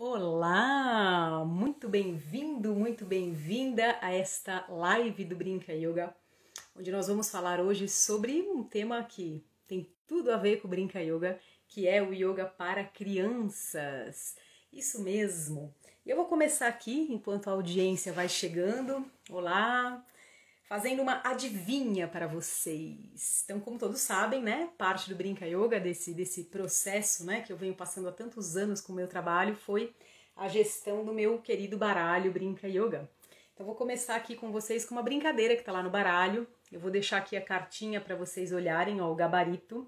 Olá! Muito bem-vindo, muito bem-vinda a esta live do Brinca Yoga, onde nós vamos falar hoje sobre um tema que tem tudo a ver com o Brinca Yoga, que é o yoga para crianças. Isso mesmo! E eu vou começar aqui, enquanto a audiência vai chegando. Olá! Fazendo uma adivinha para vocês. Então, como todos sabem, né, parte do Brinca Yoga, desse processo, né, que eu venho passando há tantos anos com o meu trabalho, foi a gestão do meu querido baralho Brinca Yoga. Então, vou começar aqui com vocês com uma brincadeira que está lá no baralho. Eu vou deixar aqui a cartinha para vocês olharem, ó, o gabarito.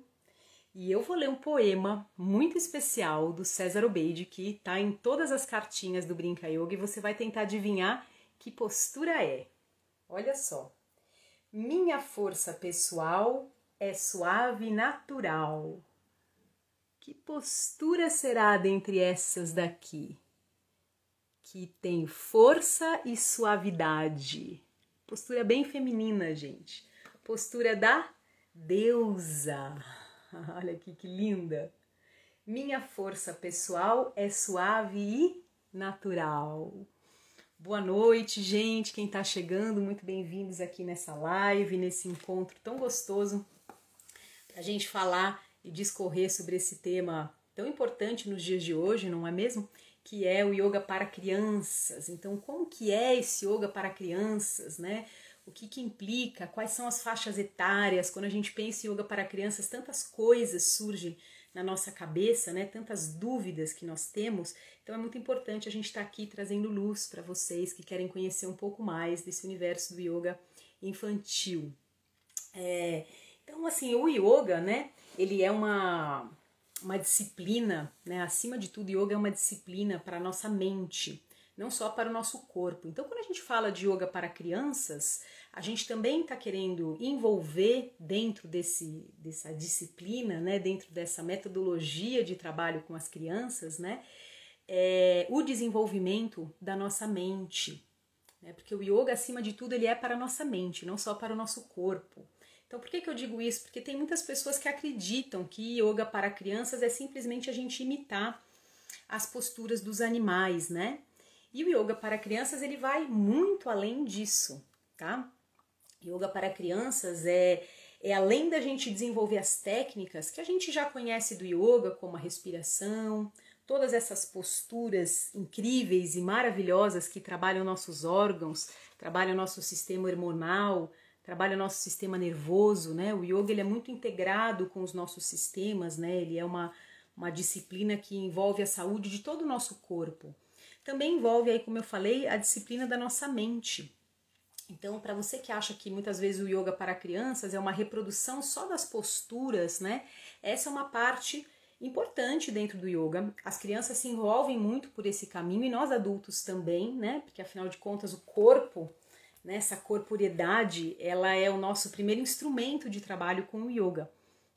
E eu vou ler um poema muito especial do César Obeide, que está em todas as cartinhas do Brinca Yoga, e você vai tentar adivinhar que postura é. Olha só. Minha força pessoal é suave e natural. Que postura será dentre essas daqui? Que tem força e suavidade. Postura bem feminina, gente. Postura da deusa. Olha aqui que linda. Minha força pessoal é suave e natural. Boa noite, gente, quem tá chegando, muito bem-vindos aqui nessa live, nesse encontro tão gostoso pra gente falar e discorrer sobre esse tema tão importante nos dias de hoje, não é mesmo? Que é o yoga para crianças. Então, como que é esse yoga para crianças, né? O que implica, quais são as faixas etárias? Quando a gente pensa em yoga para crianças, tantas coisas surgem na nossa cabeça, né? Tantas dúvidas que nós temos. Então é muito importante a gente estar aqui trazendo luz para vocês que querem conhecer um pouco mais desse universo do yoga infantil. Então, assim, o yoga, né? Ele é uma disciplina, né? Acima de tudo, yoga é uma disciplina para a nossa mente, não só para o nosso corpo. Então, quando a gente fala de yoga para crianças, a gente também está querendo envolver dentro dessa disciplina, né, dentro dessa metodologia de trabalho com as crianças, né, o desenvolvimento da nossa mente. Né, porque o yoga, acima de tudo, ele é para a nossa mente, não só para o nosso corpo. Então, por que eu digo isso? Porque tem muitas pessoas que acreditam que yoga para crianças é simplesmente a gente imitar as posturas dos animais, né? E o yoga para crianças, ele vai muito além disso, tá? Yoga para crianças é além da gente desenvolver as técnicas que a gente já conhece do yoga, como a respiração, todas essas posturas incríveis e maravilhosas que trabalham nossos órgãos, trabalham nosso sistema hormonal, trabalham nosso sistema nervoso, né? O yoga, ele é muito integrado com os nossos sistemas, né? Ele é uma disciplina que envolve a saúde de todo o nosso corpo. Também envolve, aí, como eu falei, a disciplina da nossa mente. Então, para você que acha que muitas vezes o yoga para crianças é uma reprodução só das posturas, né? Essa é uma parte importante dentro do yoga. As crianças se envolvem muito por esse caminho e nós adultos também, né? Porque afinal de contas o corpo, né? Essa corporeidade, ela é o nosso primeiro instrumento de trabalho com o yoga.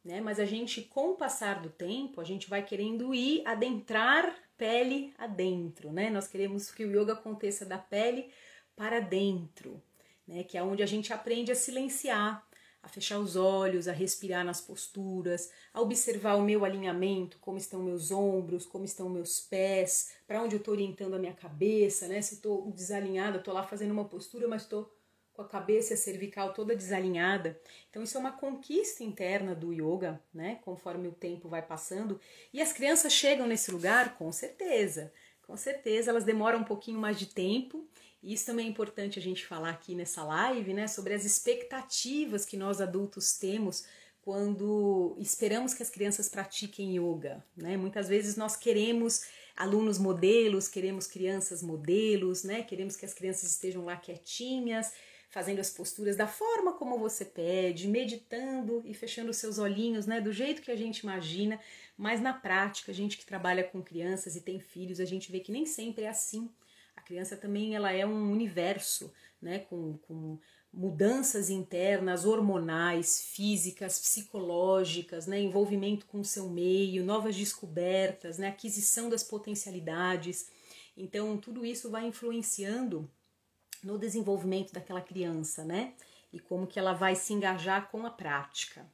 Né? Mas a gente, com o passar do tempo, a gente vai querendo adentrar pele adentro, né? Nós queremos que o yoga aconteça da pele para dentro, né? Que é onde a gente aprende a silenciar, a fechar os olhos, a respirar nas posturas, a observar o meu alinhamento, como estão meus ombros, como estão meus pés, para onde eu estou orientando a minha cabeça, né? Se eu estou desalinhada, eu estou lá fazendo uma postura, mas estou com a cabeça cervical toda desalinhada. Então isso é uma conquista interna do yoga, né? Conforme o tempo vai passando. E as crianças chegam nesse lugar, com certeza. Com certeza, elas demoram um pouquinho mais de tempo. E isso também é importante a gente falar aqui nessa live, né? Sobre as expectativas que nós adultos temos quando esperamos que as crianças pratiquem yoga, né? Muitas vezes nós queremos alunos modelos, queremos crianças modelos, né? Queremos que as crianças estejam lá quietinhas, fazendo as posturas da forma como você pede, meditando e fechando os seus olhinhos, né, do jeito que a gente imagina, mas na prática, a gente que trabalha com crianças e tem filhos, a gente vê que nem sempre é assim. A criança também, ela é um universo, né, com mudanças internas, hormonais, físicas, psicológicas, né, envolvimento com o seu meio, novas descobertas, né, aquisição das potencialidades. Então, tudo isso vai influenciando no desenvolvimento daquela criança, né? E como que ela vai se engajar com a prática.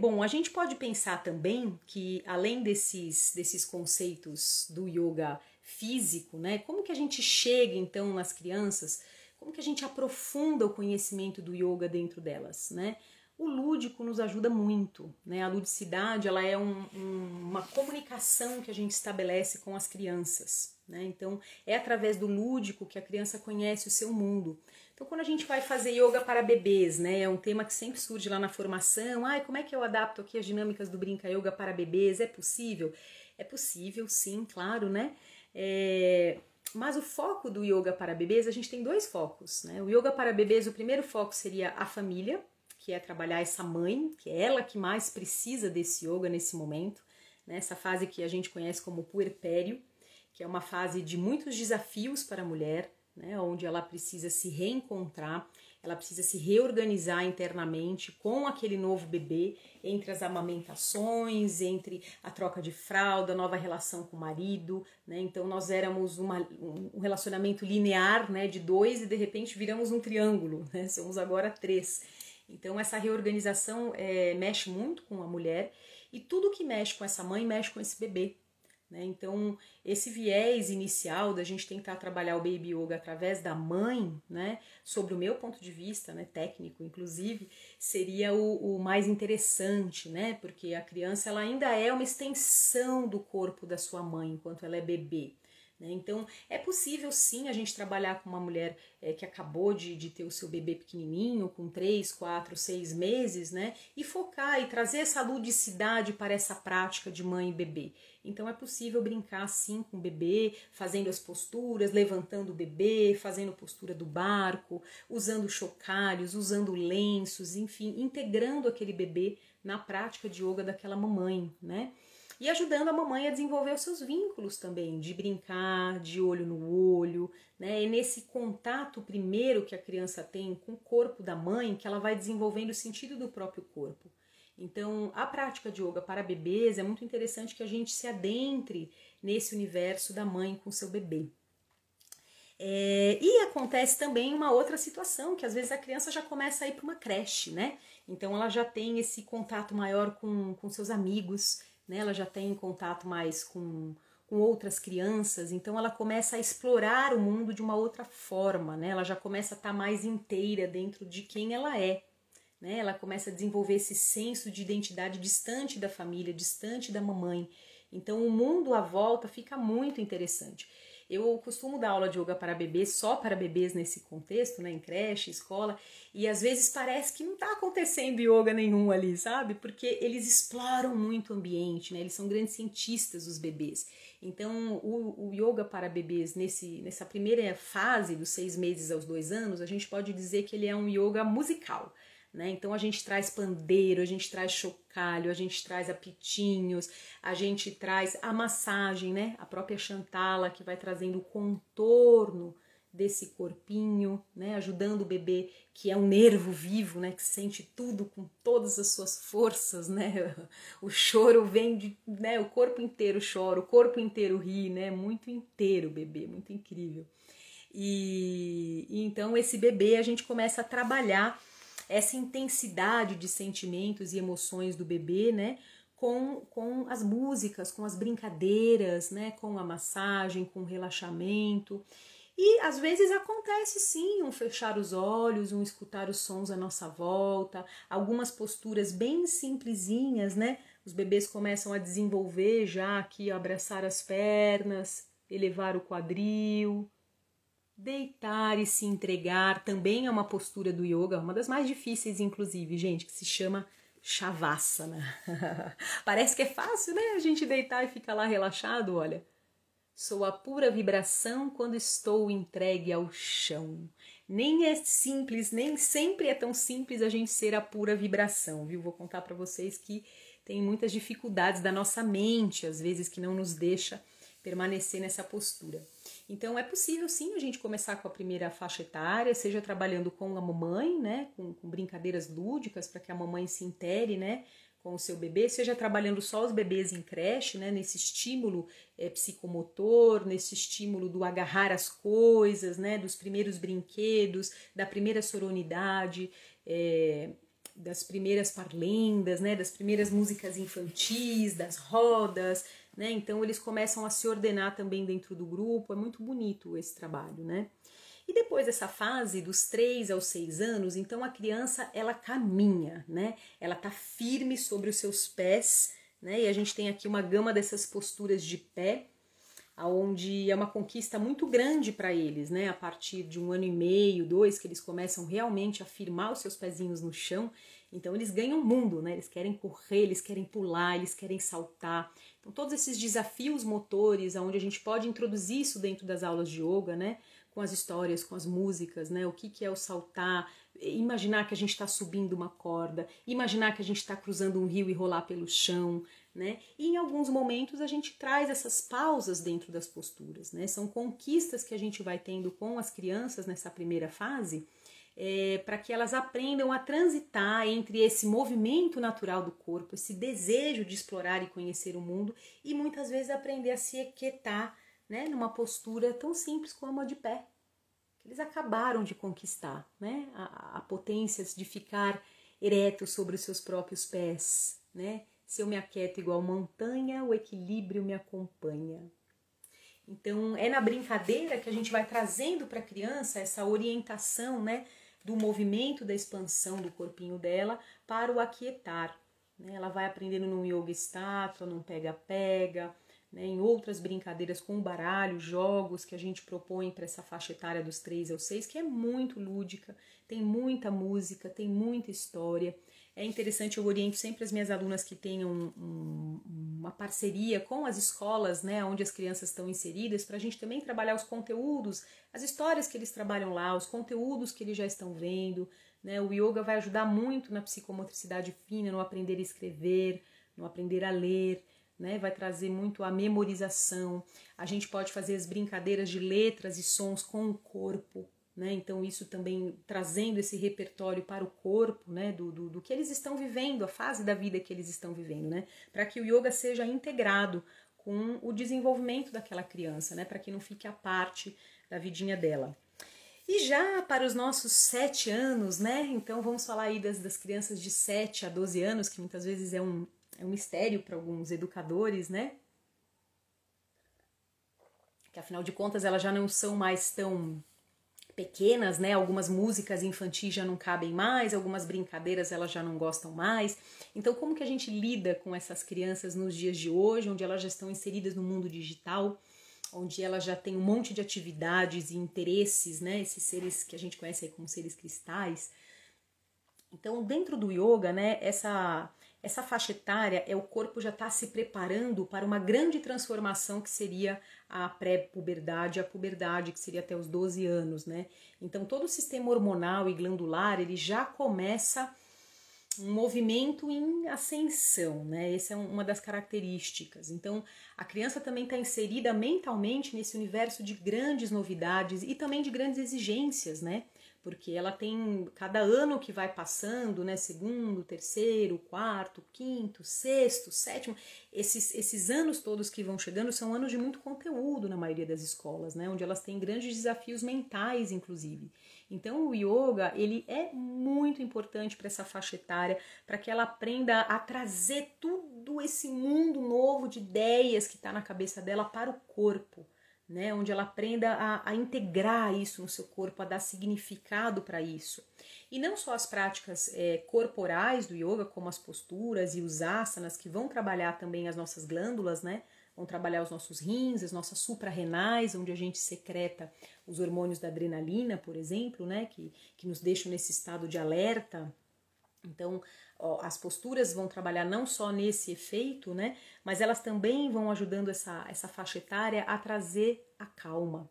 Bom, a gente pode pensar também que, além desses conceitos do yoga físico, né, como que a gente chega então nas crianças, como que a gente aprofunda o conhecimento do yoga dentro delas, né? O lúdico nos ajuda muito, né? A ludicidade, ela é uma comunicação que a gente estabelece com as crianças, né? Então, é através do lúdico que a criança conhece o seu mundo. Então, quando a gente vai fazer yoga para bebês, né? É um tema que sempre surge lá na formação. Ai, como é que eu adapto aqui as dinâmicas do Brinca Yoga para bebês? É possível? É possível, sim, claro, né? Mas o foco do yoga para bebês, a gente tem dois focos, né? O yoga para bebês, o primeiro foco seria a família, que é trabalhar essa mãe, que é ela que mais precisa desse yoga nesse momento, né? Essa fase que a gente conhece como puerpério, que é uma fase de muitos desafios para a mulher, né? Onde ela precisa se reencontrar, ela precisa se reorganizar internamente com aquele novo bebê, entre as amamentações, entre a troca de fralda, nova relação com o marido, né? Então nós éramos um relacionamento linear, né, de 2 e de repente viramos um triângulo, né? Somos agora 3. Então essa reorganização mexe muito com a mulher e tudo que mexe com essa mãe mexe com esse bebê, né? Então esse viés inicial da gente tentar trabalhar o Baby Yoga através da mãe, né, sobre o meu ponto de vista, né, técnico inclusive, seria o mais interessante, né? Porque a criança ela ainda é uma extensão do corpo da sua mãe enquanto ela é bebê. Então, é possível sim a gente trabalhar com uma mulher que acabou de ter o seu bebê pequenininho, com 3, 4, 6 meses, né? E focar e trazer essa ludicidade para essa prática de mãe e bebê. Então, é possível brincar sim com o bebê, fazendo as posturas, levantando o bebê, fazendo a postura do barco, usando chocalhos, usando lenços, enfim, integrando aquele bebê na prática de yoga daquela mamãe, né? E ajudando a mamãe a desenvolver os seus vínculos também, de brincar, de olho no olho, né? É nesse contato primeiro que a criança tem com o corpo da mãe que ela vai desenvolvendo o sentido do próprio corpo. Então, a prática de yoga para bebês é muito interessante que a gente se adentre nesse universo da mãe com o seu bebê. E acontece também uma outra situação, que às vezes a criança já começa a ir para uma creche, né? Então ela já tem esse contato maior com seus amigos, né? Ela já tem contato mais com outras crianças, então ela começa a explorar o mundo de uma outra forma, né? Ela já começa a estar mais inteira dentro de quem ela é, né? Ela começa a desenvolver esse senso de identidade distante da família, distante da mamãe. Então o mundo à volta fica muito interessante. Eu costumo dar aula de yoga para bebês, só para bebês nesse contexto, né, em creche, escola, e às vezes parece que não está acontecendo yoga nenhum ali, sabe? Porque eles exploram muito o ambiente, né? Eles são grandes cientistas, os bebês. Então, o yoga para bebês, nessa primeira fase, dos 6 meses aos 2 anos, a gente pode dizer que ele é um yoga musical. Né? Então a gente traz pandeiro, a gente traz chocalho, a gente traz apitinhos, a gente traz a massagem, né? A própria Shantala que vai trazendo o contorno desse corpinho, né? Ajudando o bebê que é um nervo vivo, né? Que sente tudo com todas as suas forças, né? O choro vem de, né? O corpo inteiro chora, o corpo inteiro ri, né? Muito inteiro o bebê, muito incrível. E então esse bebê a gente começa a trabalhar essa intensidade de sentimentos e emoções do bebê, né, com as músicas, com as brincadeiras, né, com a massagem, com o relaxamento. E às vezes acontece sim um fechar os olhos, um escutar os sons à nossa volta, algumas posturas bem simplesinhas, né? Os bebês começam a desenvolver já aqui, abraçar as pernas, elevar o quadril. Deitar e se entregar também é uma postura do yoga, uma das mais difíceis, inclusive, gente, que se chama Shavasana. Parece que é fácil, né? A gente deitar e ficar lá relaxado, olha. Sou a pura vibração quando estou entregue ao chão. Nem é simples, nem sempre é tão simples a gente ser a pura vibração, viu? Vou contar para vocês que tem muitas dificuldades da nossa mente, às vezes, que não nos deixa permanecer nessa postura. Então é possível sim a gente começar com a primeira faixa etária, seja trabalhando com a mamãe, né, com brincadeiras lúdicas para que a mamãe se intere, né, com o seu bebê, seja trabalhando só os bebês em creche, né, nesse estímulo psicomotor, nesse estímulo do agarrar as coisas, né, dos primeiros brinquedos, da primeira sororidade, das primeiras parlendas, né, das primeiras músicas infantis, das rodas, né, então eles começam a se ordenar também dentro do grupo, é muito bonito esse trabalho, né. E depois dessa fase, dos 3 aos 6 anos, então a criança, ela caminha, né, ela tá firme sobre os seus pés, né, e a gente tem aqui uma gama dessas posturas de pé, onde é uma conquista muito grande para eles, né? A partir de 1 ano e meio, 2, que eles começam realmente a firmar os seus pezinhos no chão, então eles ganham o mundo, né? Eles querem correr, eles querem pular, eles querem saltar. Então todos esses desafios motores, onde a gente pode introduzir isso dentro das aulas de yoga, né? Com as histórias, com as músicas, né? O que é o saltar, imaginar que a gente está subindo uma corda, imaginar que a gente está cruzando um rio e rolar pelo chão, né? E em alguns momentos a gente traz essas pausas dentro das posturas, né? São conquistas que a gente vai tendo com as crianças nessa primeira fase, para que elas aprendam a transitar entre esse movimento natural do corpo, esse desejo de explorar e conhecer o mundo, e muitas vezes aprender a se aquietar, né? Numa postura tão simples como a de pé. Eles acabaram de conquistar, né? A potência de ficar ereto sobre os seus próprios pés, né? Se eu me aquieto igual montanha, o equilíbrio me acompanha. Então, é na brincadeira que a gente vai trazendo para a criança essa orientação, né, do movimento, da expansão do corpinho dela para o aquietar. Né? Ela vai aprendendo num yoga estátua, num pega-pega, né, em outras brincadeiras com o baralho, jogos que a gente propõe para essa faixa etária dos 3 aos 6, que é muito lúdica, tem muita música, tem muita história. É interessante, eu oriento sempre as minhas alunas que tenham uma parceria com as escolas, né, onde as crianças estão inseridas, para a gente também trabalhar os conteúdos, as histórias que eles trabalham lá, os conteúdos que eles já estão vendo. Né, o yoga vai ajudar muito na psicomotricidade fina, no aprender a escrever, no aprender a ler, né, vai trazer muito a memorização. A gente pode fazer as brincadeiras de letras e sons com o corpo. Né? Então isso também trazendo esse repertório para o corpo, né? do que eles estão vivendo, a fase da vida que eles estão vivendo, né? Para que o yoga seja integrado com o desenvolvimento daquela criança, né? Para que não fique à parte da vidinha dela. E já para os nossos 7 anos, né? Então vamos falar aí das crianças de 7 a 12 anos, que muitas vezes é um mistério para alguns educadores, né? Que afinal de contas elas já não são mais tão pequenas, né? Algumas músicas infantis já não cabem mais, algumas brincadeiras elas já não gostam mais. Então, como que a gente lida com essas crianças nos dias de hoje, onde elas já estão inseridas no mundo digital, onde elas já têm um monte de atividades e interesses, né? Esses seres que a gente conhece aí como seres cristais. Então, dentro do yoga, né? Essa faixa etária é o corpo já está se preparando para uma grande transformação que seria a pré-puberdade, a puberdade, que seria até os 12 anos, né? Então todo o sistema hormonal e glandular, ele já começa um movimento em ascensão, né? Essa é uma das características. Então a criança também está inserida mentalmente nesse universo de grandes novidades e também de grandes exigências, né? Porque ela tem, cada ano que vai passando, né, segundo, terceiro, quarto, quinto, sexto, sétimo, esses anos todos que vão chegando são anos de muito conteúdo na maioria das escolas, né, onde elas têm grandes desafios mentais, inclusive. Então o yoga, ele é muito importante para essa faixa etária, para que ela aprenda a trazer tudo esse mundo novo de ideias que está na cabeça dela para o corpo. Né, onde ela aprenda a integrar isso no seu corpo, a dar significado para isso. E não só as práticas corporais do yoga, como as posturas e os asanas, que vão trabalhar também as nossas glândulas, né, vão trabalhar os nossos rins, as nossas suprarrenais, onde a gente secreta os hormônios da adrenalina, por exemplo, né, que nos deixam nesse estado de alerta. Então, as posturas vão trabalhar não só nesse efeito, né, mas elas também vão ajudando essa faixa etária a trazer a calma.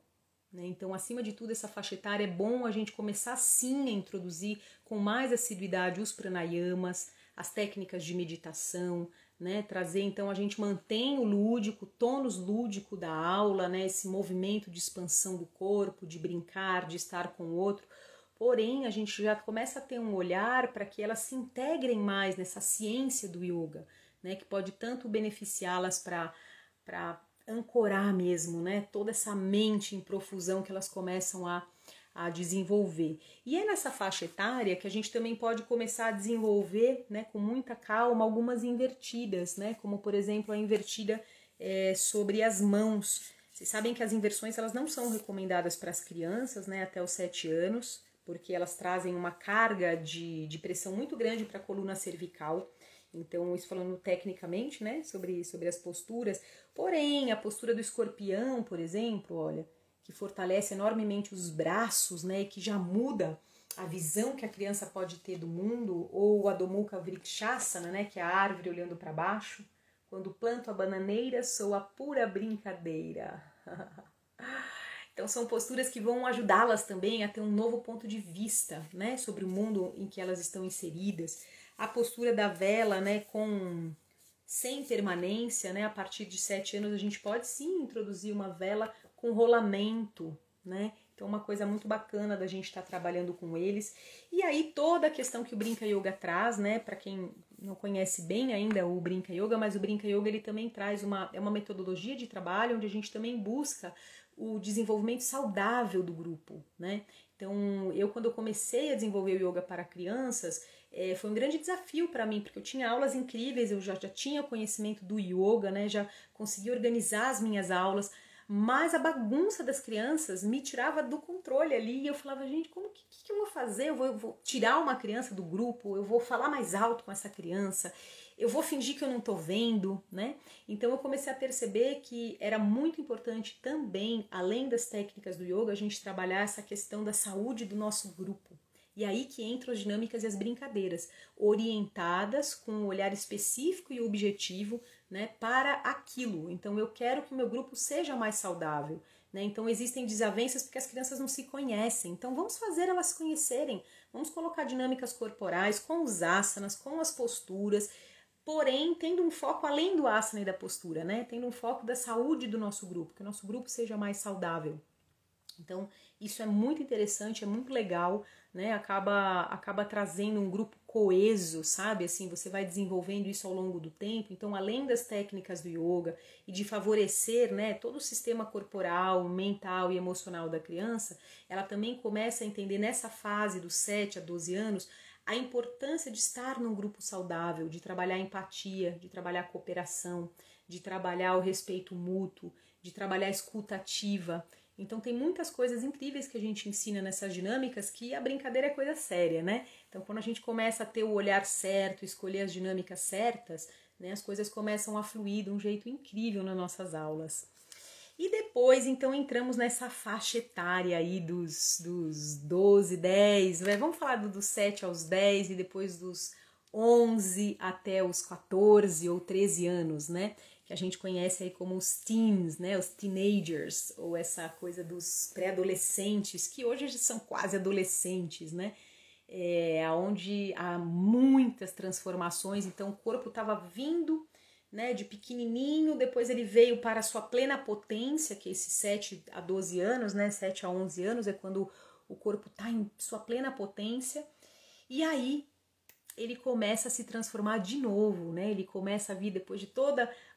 Né? Então, acima de tudo, essa faixa etária é bom a gente começar sim a introduzir com mais assiduidade os pranayamas, as técnicas de meditação, né, trazer, então a gente mantém o lúdico, o tônus lúdico da aula, né, esse movimento de expansão do corpo, de brincar, de estar com o outro. Porém, a gente já começa a ter um olhar para que elas se integrem mais nessa ciência do yoga, né, que pode tanto beneficiá-las para ancorar mesmo, né, toda essa mente em profusão que elas começam a a desenvolver. E é nessa faixa etária que a gente também pode começar a desenvolver, né, com muita calma, algumas invertidas, né, como por exemplo a invertida sobre as mãos. Vocês sabem que as inversões elas não são recomendadas para as crianças, né, até os 7 anos, porque elas trazem uma carga de pressão muito grande para a coluna cervical. Então, isso falando tecnicamente, né, sobre as posturas. Porém, a postura do escorpião, por exemplo, olha, que fortalece enormemente os braços, né, e que já muda a visão que a criança pode ter do mundo, ou o Adho Mukha Vrikshasana, né, que é a árvore olhando para baixo. Quando planto a bananeira, sou a pura brincadeira. Então são posturas que vão ajudá-las também a ter um novo ponto de vista, né, sobre o mundo em que elas estão inseridas. A postura da vela, né, sem permanência, né, a partir de 7 anos a gente pode sim introduzir uma vela com rolamento, né? Então uma coisa muito bacana da gente estar trabalhando com eles. E aí toda a questão que o Brinca Yoga traz, né, para quem não conhece bem ainda o Brinca Yoga, mas o Brinca Yoga ele também traz uma metodologia de trabalho onde a gente também busca o desenvolvimento saudável do grupo, né? Então, quando eu comecei a desenvolver o yoga para crianças, foi um grande desafio para mim, porque eu tinha aulas incríveis, eu já tinha conhecimento do yoga, né? Já conseguia organizar as minhas aulas, mas a bagunça das crianças me tirava do controle ali, e eu falava, gente, como que eu vou fazer? Eu vou tirar uma criança do grupo, eu vou falar mais alto com essa criança, eu vou fingir que eu não tô vendo, né? Então eu comecei a perceber que era muito importante também, além das técnicas do yoga, a gente trabalhar essa questão da saúde do nosso grupo. E aí que entram as dinâmicas e as brincadeiras, orientadas com um olhar específico e objetivo, né, para aquilo. Então eu quero que o meu grupo seja mais saudável, né? Então existem desavenças porque as crianças não se conhecem. Então vamos fazer elas se conhecerem. Vamos colocar dinâmicas corporais com os asanas, com as posturas, porém tendo um foco além do asana e da postura, né? Tendo um foco da saúde do nosso grupo, que o nosso grupo seja mais saudável. Então, isso é muito interessante, é muito legal, né? Acaba trazendo um grupo coeso, sabe? Assim, você vai desenvolvendo isso ao longo do tempo. Então, além das técnicas do yoga e de favorecer, né, todo o sistema corporal, mental e emocional da criança, ela também começa a entender nessa fase dos 7 a 12 anos a importância de estar num grupo saudável, de trabalhar empatia, de trabalhar cooperação, de trabalhar o respeito mútuo, de trabalhar a escuta ativa. Então tem muitas coisas incríveis que a gente ensina nessas dinâmicas que a brincadeira é coisa séria, né? Então quando a gente começa a ter o olhar certo, escolher as dinâmicas certas, né, as coisas começam a fluir de um jeito incrível nas nossas aulas. E depois, então, entramos nessa faixa etária aí dos 12, 10, vamos falar dos 7 aos 10 e depois dos 11 até os 14 ou 13 anos, né? Que a gente conhece aí como os teens, né? Os teenagers, ou essa coisa dos pré-adolescentes, que hoje já são quase adolescentes, né? Onde há muitas transformações, então o corpo estava vindo, né, de pequenininho, depois ele veio para a sua plena potência, que é esses 7 a 12 anos, né, 7 a 11 anos é quando o corpo está em sua plena potência, e aí ele começa a se transformar de novo, né? Ele começa a vir depois de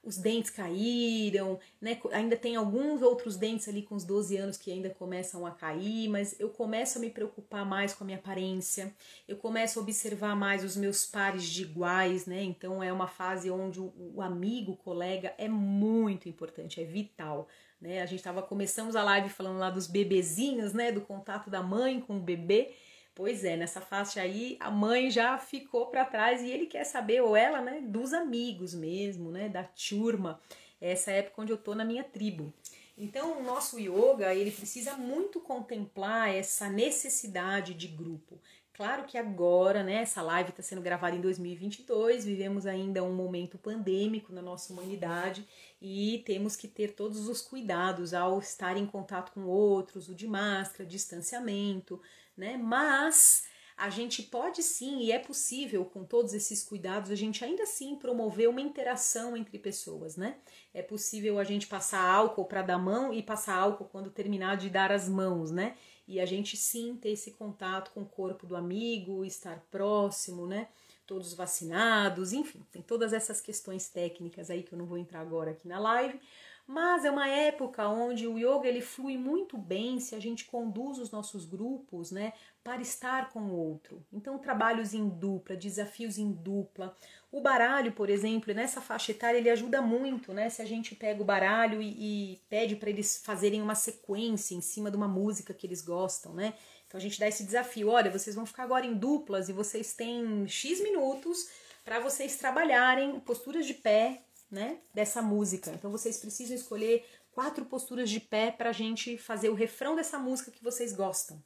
os dentes caíram, né? Ainda tem alguns outros dentes ali com os 12 anos que ainda começam a cair, mas eu começo a me preocupar mais com a minha aparência, eu começo a observar mais os meus pares de iguais, né? Então é uma fase onde o amigo, o colega é muito importante, é vital, né? Começamos a live falando lá dos bebezinhos, né? Do contato da mãe com o bebê. Pois é, nessa faixa aí a mãe já ficou para trás e ele quer saber, ou ela, né, dos amigos mesmo, né, da turma. Essa época onde eu tô na minha tribo. Então o nosso yoga, ele precisa muito contemplar essa necessidade de grupo. Claro que agora, né, essa live está sendo gravada em 2022, vivemos ainda um momento pandêmico na nossa humanidade e temos que ter todos os cuidados ao estar em contato com outros, o de máscara, distanciamento, né? Mas a gente pode sim, e é possível com todos esses cuidados, a gente ainda assim promover uma interação entre pessoas, né? É possível a gente passar álcool para dar mão e passar álcool quando terminar de dar as mãos, né? E a gente sim ter esse contato com o corpo do amigo, estar próximo, né? Todos vacinados, enfim, tem todas essas questões técnicas aí que eu não vou entrar agora aqui na live, mas é uma época onde o yoga ele flui muito bem se a gente conduz os nossos grupos, né, para estar com o outro. Então, trabalhos em dupla, desafios em dupla. O baralho, por exemplo, nessa faixa etária, ele ajuda muito, né? Se a gente pega o baralho e pede para eles fazerem uma sequência em cima de uma música que eles gostam, né? Então, a gente dá esse desafio. Olha, vocês vão ficar agora em duplas e vocês têm X minutos para vocês trabalharem posturas de pé, né, dessa música. Então, vocês precisam escolher 4 posturas de pé para a gente fazer o refrão dessa música que vocês gostam.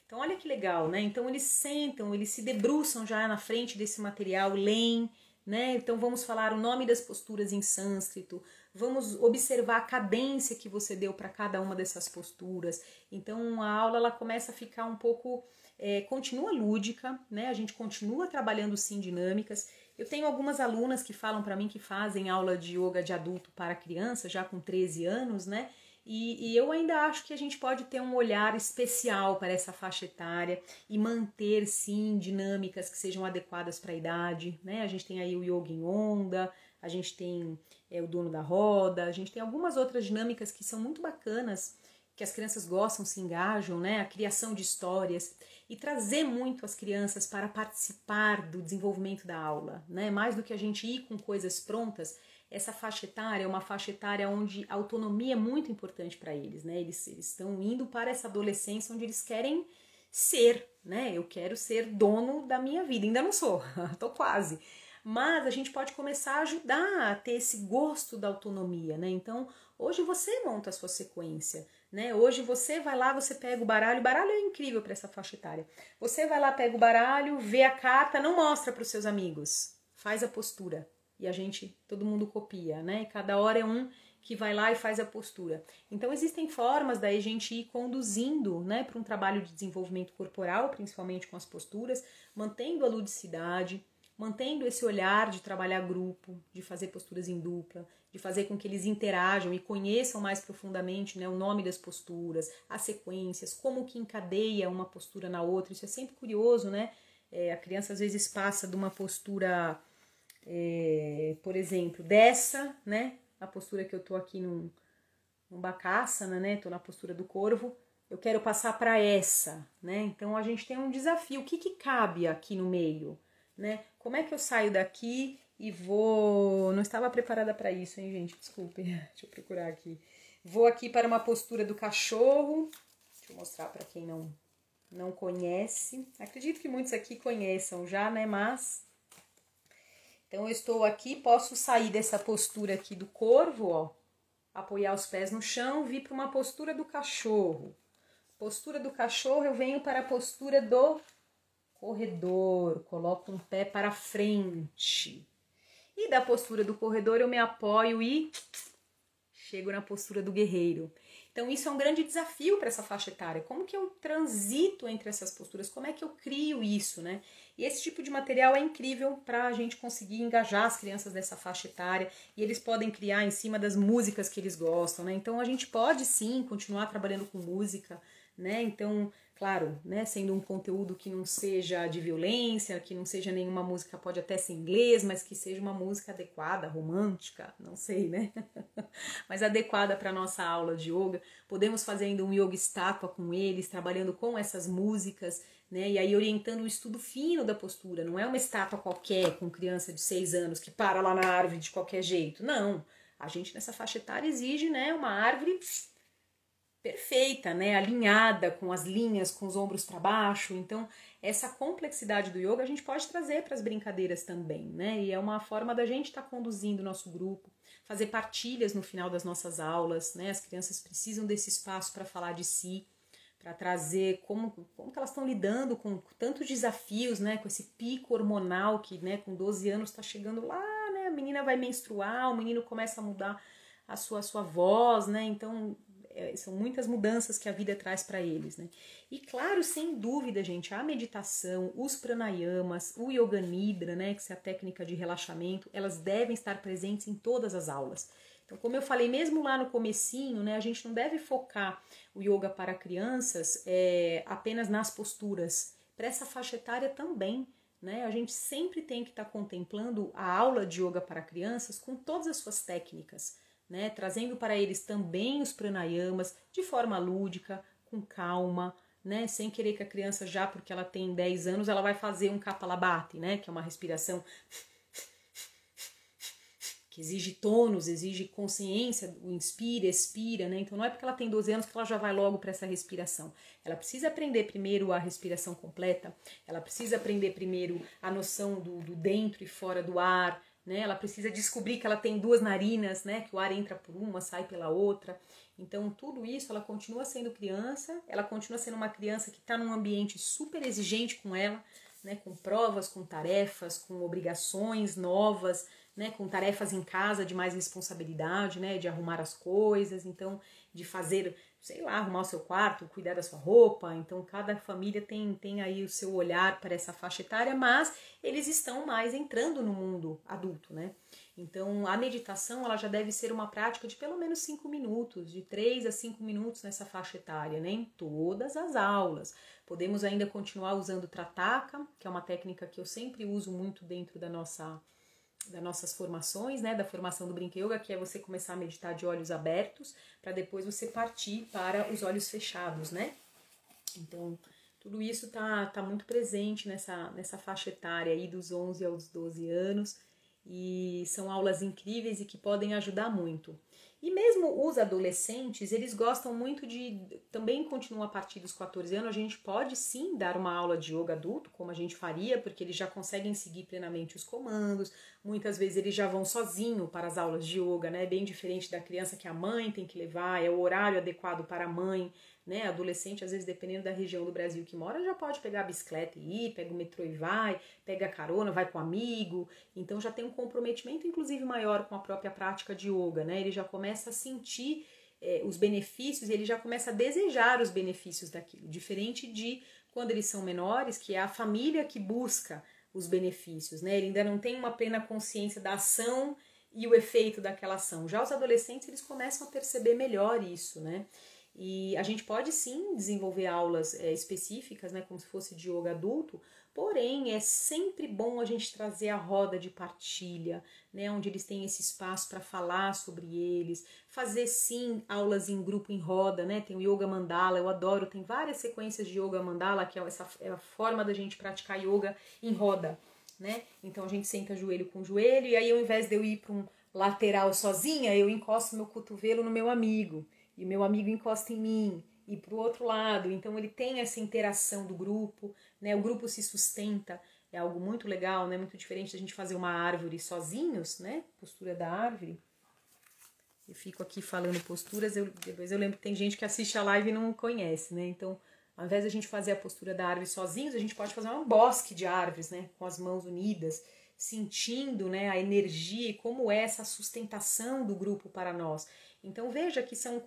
Então, olha que legal, né? Então, eles sentam, eles se debruçam já na frente desse material, leem, né? Então, vamos falar o nome das posturas em sânscrito, vamos observar a cadência que você deu para cada uma dessas posturas. Então, a aula ela começa a ficar um pouco, continua lúdica, né? A gente continua trabalhando sim dinâmicas. Eu tenho algumas alunas que falam para mim que fazem aula de yoga de adulto para criança, já com 13 anos, né? E eu ainda acho que a gente pode ter um olhar especial para essa faixa etária e manter, sim, dinâmicas que sejam adequadas para a idade, né? A gente tem aí o yoga em onda, a gente tem o dono da roda, a gente tem algumas outras dinâmicas que são muito bacanas, que as crianças gostam, se engajam, né? A criação de histórias e trazer muito as crianças para participar do desenvolvimento da aula, né? Mais do que a gente ir com coisas prontas, essa faixa etária é uma faixa etária onde a autonomia é muito importante para eles, né? Eles estão indo para essa adolescência onde eles querem ser, né? Eu quero ser dono da minha vida, ainda não sou, tô quase. Mas a gente pode começar a ajudar a ter esse gosto da autonomia, né? Então, hoje você monta a sua sequência, né? Hoje você vai lá, você pega o baralho é incrível para essa faixa etária. Você vai lá, pega o baralho, vê a carta, não mostra para os seus amigos, faz a postura. E todo mundo copia, né? E cada hora é um que vai lá e faz a postura. Então existem formas daí a gente ir conduzindo, né, para um trabalho de desenvolvimento corporal, principalmente com as posturas, mantendo a ludicidade, mantendo esse olhar de trabalhar grupo, de fazer posturas em dupla, de fazer com que eles interajam e conheçam mais profundamente, né, o nome das posturas, as sequências, como que encadeia uma postura na outra. Isso é sempre curioso, né? A criança às vezes passa de uma postura... por exemplo, dessa, né, a postura que eu tô aqui num Bakasana, né, tô na postura do corvo, eu quero passar para essa, né, então a gente tem um desafio, o que cabe aqui no meio, né, como é que eu saio daqui e vou, não estava preparada para isso, hein, gente, desculpe, deixa eu procurar aqui, vou aqui para uma postura do cachorro, deixa eu mostrar para quem não conhece, acredito que muitos aqui conheçam já, né, mas... Então, eu estou aqui, posso sair dessa postura aqui do corvo, ó, apoiar os pés no chão, vir para uma postura do cachorro. Postura do cachorro, eu venho para a postura do corredor, coloco um pé para frente. E da postura do corredor, eu me apoio e chego na postura do guerreiro. Então, isso é um grande desafio para essa faixa etária. Como que eu transito entre essas posturas? Como é que eu crio isso, né? E esse tipo de material é incrível para a gente conseguir engajar as crianças dessa faixa etária e eles podem criar em cima das músicas que eles gostam, né? Então, a gente pode, sim, continuar trabalhando com música, né? Então, claro, né, sendo um conteúdo que não seja de violência, que não seja nenhuma música, pode até ser em inglês, mas que seja uma música adequada, romântica, não sei, né? Mas adequada para a nossa aula de yoga. Podemos fazer ainda um yoga estátua com eles, trabalhando com essas músicas, né? E aí orientando o estudo fino da postura. Não é uma estátua qualquer com criança de 6 anos que para lá na árvore de qualquer jeito. Não. A gente nessa faixa etária exige, né, uma árvore perfeita, né, alinhada, com as linhas, com os ombros para baixo. Então, essa complexidade do yoga a gente pode trazer para as brincadeiras também, né? E é uma forma da gente estar conduzindo o nosso grupo, fazer partilhas no final das nossas aulas, né? As crianças precisam desse espaço para falar de si, para trazer como que elas estão lidando com tantos desafios, né? Com esse pico hormonal que, né, com 12 anos está chegando lá, né? A menina vai menstruar, o menino começa a mudar a sua voz, né? Então, são muitas mudanças que a vida traz para eles, né? E claro, sem dúvida, gente, a meditação, os pranayamas, o yoga nidra, né, que é a técnica de relaxamento, elas devem estar presentes em todas as aulas. Então, como eu falei, mesmo lá no comecinho, né, a gente não deve focar o yoga para crianças apenas nas posturas. Para essa faixa etária também, né? A gente sempre tem que estar contemplando a aula de yoga para crianças com todas as suas técnicas, né? Trazendo para eles também os pranayamas de forma lúdica, com calma, né? Sem querer que a criança já, porque ela tem 10 anos, ela vai fazer um kapalabhati, né? Que é uma respiração que exige tônus, exige consciência, o inspira, expira, né? Então não é porque ela tem 12 anos que ela já vai logo para essa respiração. Ela precisa aprender primeiro a respiração completa, ela precisa aprender primeiro a noção do dentro e fora do ar, né? Ela precisa descobrir que ela tem duas narinas, né? Que o ar entra por uma, sai pela outra. Então tudo isso, ela continua sendo criança, ela continua sendo uma criança que está num ambiente super exigente com ela, né? Com provas, com tarefas, com obrigações novas, né, com tarefas em casa de mais responsabilidade, né, de arrumar as coisas, então de fazer, sei lá, arrumar o seu quarto, cuidar da sua roupa. Então cada família tem aí o seu olhar para essa faixa etária, mas eles estão mais entrando no mundo adulto, né? Então a meditação, ela já deve ser uma prática de pelo menos 5 minutos, de 3 a 5 minutos nessa faixa etária, né, em todas as aulas. Podemos ainda continuar usando o Trataka, que é uma técnica que eu sempre uso muito dentro das nossas formações, né, da formação do Brinca Yoga, que é você começar a meditar de olhos abertos, para depois você partir para os olhos fechados, né? Então, tudo isso tá muito presente nessa faixa etária aí dos 11 aos 12 anos, e são aulas incríveis e que podem ajudar muito. E mesmo os adolescentes, eles gostam muito de, também continuam a partir dos 14 anos, a gente pode sim dar uma aula de yoga adulto, como a gente faria, porque eles já conseguem seguir plenamente os comandos, muitas vezes eles já vão sozinho para as aulas de yoga, né? Bem diferente da criança que a mãe tem que levar, é o horário adequado para a mãe, né? Adolescente, às vezes, dependendo da região do Brasil que mora, já pode pegar a bicicleta e ir, pega o metrô e vai, pega a carona, vai com um amigo, então já tem um comprometimento, inclusive, maior com a própria prática de yoga, né? Ele já começa a sentir os benefícios e ele já começa a desejar os benefícios daquilo, diferente de quando eles são menores, que é a família que busca os benefícios, né? Ele ainda não tem uma plena consciência da ação e o efeito daquela ação. Já os adolescentes, eles começam a perceber melhor isso, né? E a gente pode sim desenvolver aulas específicas, né, como se fosse de yoga adulto, porém é sempre bom a gente trazer a roda de partilha, né, onde eles têm esse espaço para falar sobre eles, fazer sim aulas em grupo, em roda, né, tem o Yoga Mandala, eu adoro, tem várias sequências de Yoga Mandala, que é a forma da gente praticar yoga em roda, né, então a gente senta joelho com joelho, e aí ao invés de eu ir para um lateral sozinha, eu encosto meu cotovelo no meu amigo, e o meu amigo encosta em mim, e para o outro lado, então ele tem essa interação do grupo, né? O grupo se sustenta, é algo muito legal, né? Muito diferente da gente fazer uma árvore sozinhos, né? Postura da árvore. Eu fico aqui falando posturas, depois eu lembro que tem gente que assiste a live e não conhece, né? Então, ao invés de a gente fazer a postura da árvore sozinhos, a gente pode fazer um bosque de árvores, né? Com as mãos unidas, sentindo, né, a energia e como é essa sustentação do grupo para nós. Então veja que são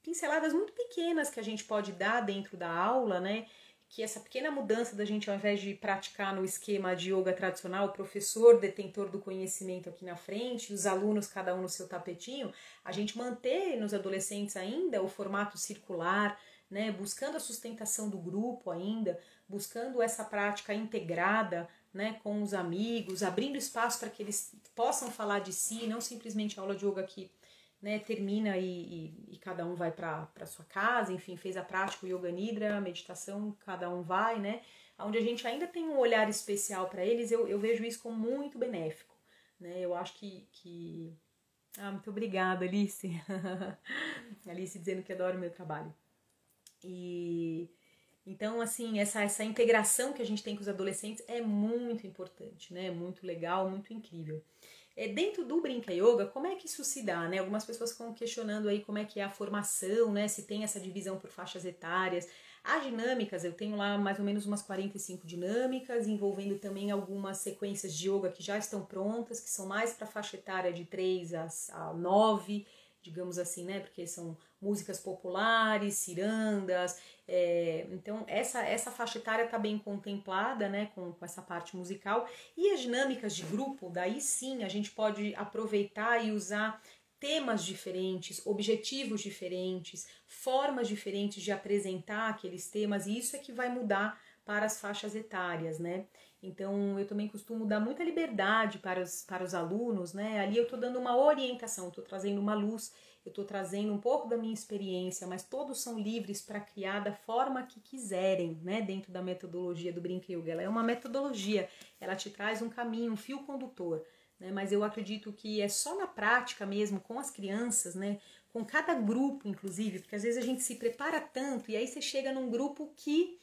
pinceladas muito pequenas que a gente pode dar dentro da aula, né? Que essa pequena mudança da gente, ao invés de praticar no esquema de yoga tradicional, o professor detentor do conhecimento aqui na frente, os alunos cada um no seu tapetinho, a gente manter nos adolescentes ainda o formato circular, né? Buscando a sustentação do grupo ainda, buscando essa prática integrada, né, com os amigos, abrindo espaço para que eles possam falar de si, não simplesmente a aula de yoga que, né, termina e cada um vai para sua casa, enfim, fez a prática, o Yoga Nidra, a meditação, cada um vai, né, onde a gente ainda tem um olhar especial para eles, eu vejo isso como muito benéfico, né, eu acho que... Ah, muito obrigada, Alice. Alice dizendo que adora o meu trabalho. Então, assim, essa integração que a gente tem com os adolescentes é muito importante, né? Muito legal, muito incrível. Dentro do Brinca Yoga, como é que isso se dá, né? Algumas pessoas ficam questionando aí como é que é a formação, né? Se tem essa divisão por faixas etárias. As dinâmicas, eu tenho lá mais ou menos umas 45 dinâmicas, envolvendo também algumas sequências de yoga que já estão prontas, que são mais para a faixa etária de 3 a 9, digamos assim, né? Porque são músicas populares, cirandas, então essa faixa etária está bem contemplada, né, com essa parte musical. E as dinâmicas de grupo, daí sim a gente pode aproveitar e usar temas diferentes, objetivos diferentes, formas diferentes de apresentar aqueles temas, e isso é que vai mudar para as faixas etárias, né? Então, eu também costumo dar muita liberdade para os alunos, né? Ali eu estou dando uma orientação, estou trazendo uma luz, eu estou trazendo um pouco da minha experiência, mas todos são livres para criar da forma que quiserem, né? Dentro da metodologia do Brinca Yoga. Ela é uma metodologia, ela te traz um caminho, um fio condutor, né? Mas eu acredito que é só na prática mesmo, com as crianças, né? Com cada grupo, inclusive, porque às vezes a gente se prepara tanto e aí você chega num grupo que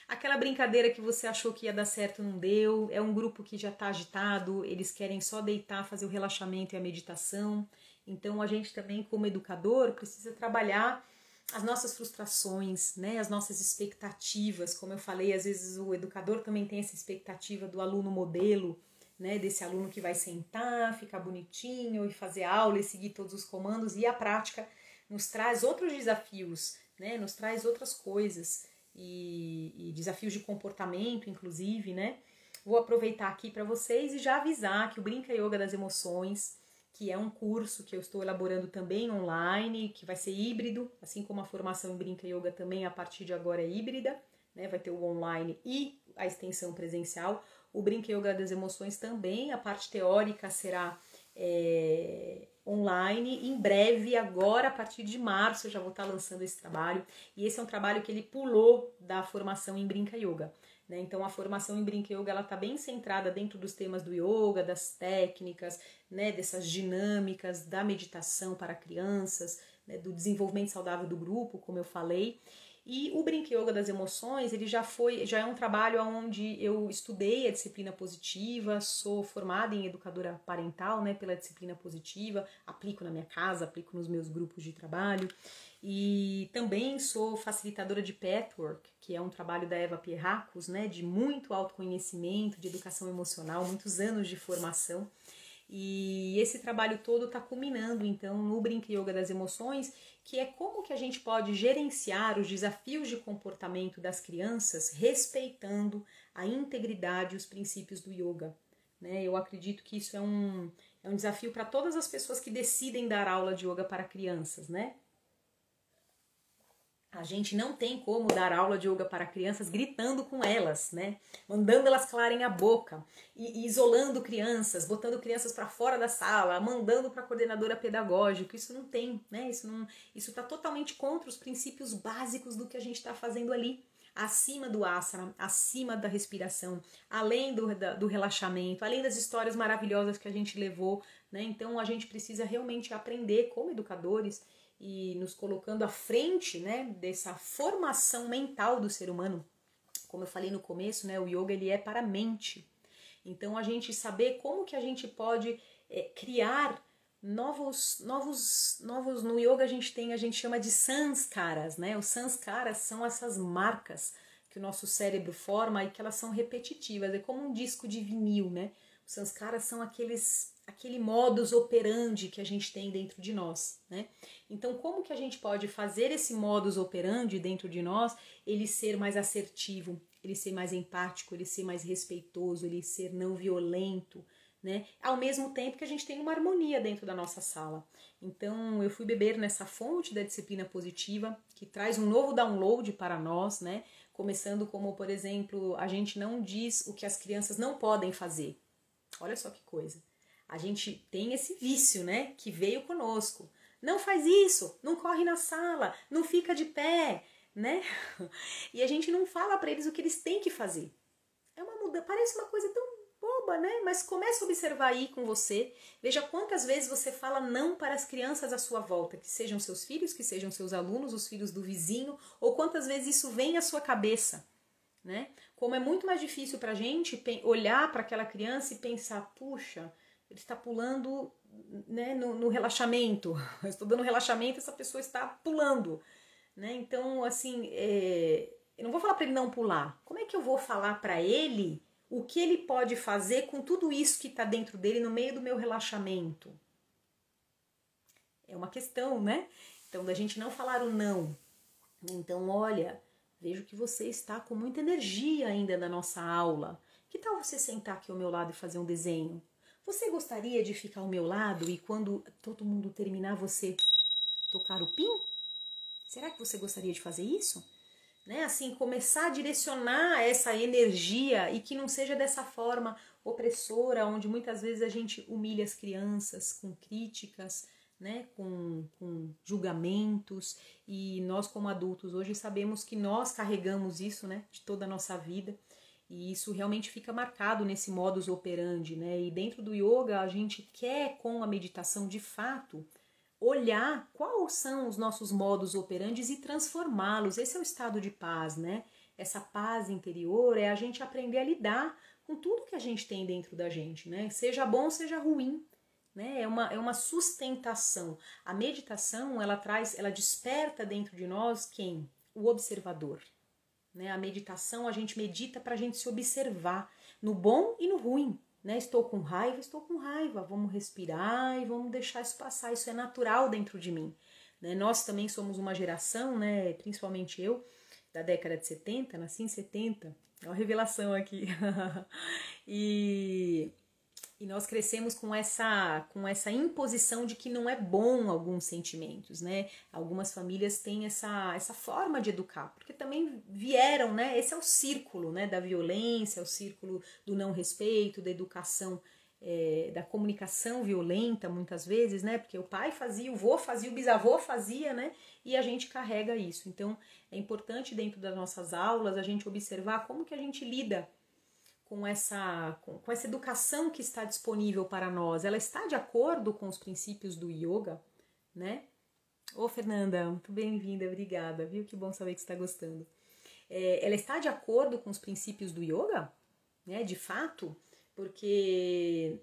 aquela brincadeira que você achou que ia dar certo não deu, é um grupo que já está agitado, eles querem só deitar, fazer o relaxamento e a meditação. Então a gente também, como educador, precisa trabalhar as nossas frustrações, né, as nossas expectativas. Como eu falei, às vezes o educador também tem essa expectativa do aluno modelo, né, desse aluno que vai sentar, ficar bonitinho e fazer aula e seguir todos os comandos, e a prática nos traz outros desafios, né, nos traz outras coisas. E desafios de comportamento, inclusive, né? Vou aproveitar aqui para vocês e já avisar que o Brinca Yoga das Emoções, que é um curso que eu estou elaborando também online, que vai ser híbrido, assim como a formação em Brinca Yoga também a partir de agora é híbrida, né? Vai ter o online e a extensão presencial. O Brinca Yoga das Emoções também, a parte teórica será online. Em breve, agora a partir de março, eu já vou estar lançando esse trabalho. E esse é um trabalho que ele pulou da formação em Brinca Yoga, né? Então a formação em Brinca Yoga ela está bem centrada dentro dos temas do yoga, das técnicas, né, dessas dinâmicas, da meditação para crianças, né, do desenvolvimento saudável do grupo, como eu falei. E o Brinca Yoga das Emoções, ele já é um trabalho onde eu estudei a disciplina positiva, sou formada em educadora parental, né, pela disciplina positiva, aplico na minha casa, aplico nos meus grupos de trabalho, e também sou facilitadora de Pathwork, que é um trabalho da Eva Pierracos, né, de muito autoconhecimento, de educação emocional, muitos anos de formação. E esse trabalho todo está culminando, então, no Brinca Yoga das Emoções, que é como que a gente pode gerenciar os desafios de comportamento das crianças respeitando a integridade e os princípios do yoga, né? Eu acredito que isso é um desafio para todas as pessoas que decidem dar aula de yoga para crianças, né? A gente não tem como dar aula de yoga para crianças gritando com elas, né? Mandando elas calarem a boca, e isolando crianças, botando crianças para fora da sala, mandando para a coordenadora pedagógica. Isso não tem, né? Isso está totalmente contra os princípios básicos do que a gente está fazendo ali. Acima do asana, acima da respiração, além do relaxamento, além das histórias maravilhosas que a gente levou, né? Então a gente precisa realmente aprender como educadores e nos colocando à frente, né, dessa formação mental do ser humano. Como eu falei no começo, né, o yoga ele é para a mente. Então a gente saber como que a gente pode criar novos no yoga a gente chama de sanskaras, né? Os sanskaras são essas marcas que o nosso cérebro forma e que elas são repetitivas, é como um disco de vinil, né? Os sanskaras são aquele modus operandi que a gente tem dentro de nós, né? Então, como que a gente pode fazer esse modus operandi dentro de nós, ele ser mais assertivo, ele ser mais empático, ele ser mais respeitoso, ele ser não violento, né? Ao mesmo tempo que a gente tem uma harmonia dentro da nossa sala. Então, eu fui beber nessa fonte da disciplina positiva, que traz um novo download para nós, né? Começando como, por exemplo, a gente não diz o que as crianças não podem fazer. Olha só que coisa. A gente tem esse vício, né, que veio conosco. Não faz isso, não corre na sala, não fica de pé, né? E a gente não fala para eles o que eles têm que fazer. É uma mudança, parece uma coisa tão boba, né? Mas comece a observar aí com você. Veja quantas vezes você fala não para as crianças à sua volta, que sejam seus filhos, que sejam seus alunos, os filhos do vizinho, ou quantas vezes isso vem à sua cabeça, né? Como é muito mais difícil para a gente olhar para aquela criança e pensar, puxa, ele está pulando, né, no relaxamento. Eu estou dando relaxamento, essa pessoa está pulando, né? Então, assim, eu não vou falar para ele não pular. Como é que eu vou falar para ele o que ele pode fazer com tudo isso que está dentro dele no meio do meu relaxamento? É uma questão, né? Então, da gente não falar o não. Então, olha, vejo que você está com muita energia ainda na nossa aula. Que tal você sentar aqui ao meu lado e fazer um desenho? Você gostaria de ficar ao meu lado e quando todo mundo terminar você tocar o pin? Será que você gostaria de fazer isso? né? Assim, começar a direcionar essa energia e que não seja dessa forma opressora, onde muitas vezes a gente humilha as crianças com críticas, né? Com julgamentos, e nós como adultos hoje sabemos que nós carregamos isso, né? De toda a nossa vida. E isso realmente fica marcado nesse modus operandi, né? E dentro do yoga a gente quer, com a meditação de fato, olhar quais são os nossos modus operandi e transformá-los. Esse é o estado de paz, né? Essa paz interior é a gente aprender a lidar com tudo que a gente tem dentro da gente, né? Seja bom, seja ruim, né? É uma sustentação. A meditação, ela desperta dentro de nós quem? O observador. Né? A meditação, a gente medita para a gente se observar no bom e no ruim. Né? Estou com raiva, vamos respirar e vamos deixar isso passar, isso é natural dentro de mim. Né? Nós também somos uma geração, né? Principalmente eu, da década de 70, nasci em 70, é uma revelação aqui. E nós crescemos com essa imposição de que não é bom alguns sentimentos, né? Algumas famílias têm essa forma de educar, porque também vieram, né? Esse é o círculo, né? Da violência, é o círculo do não respeito, da educação, da comunicação violenta, muitas vezes, né? Porque o pai fazia, o vô fazia, o bisavô fazia, né? E a gente carrega isso. Então, é importante dentro das nossas aulas a gente observar como que a gente lida com essa educação que está disponível para nós. Ela está de acordo com os princípios do yoga, né? Ô, Fernanda, muito bem-vinda, obrigada, viu? Que bom saber que você está gostando. Ela está de acordo com os princípios do yoga, né? De fato, porque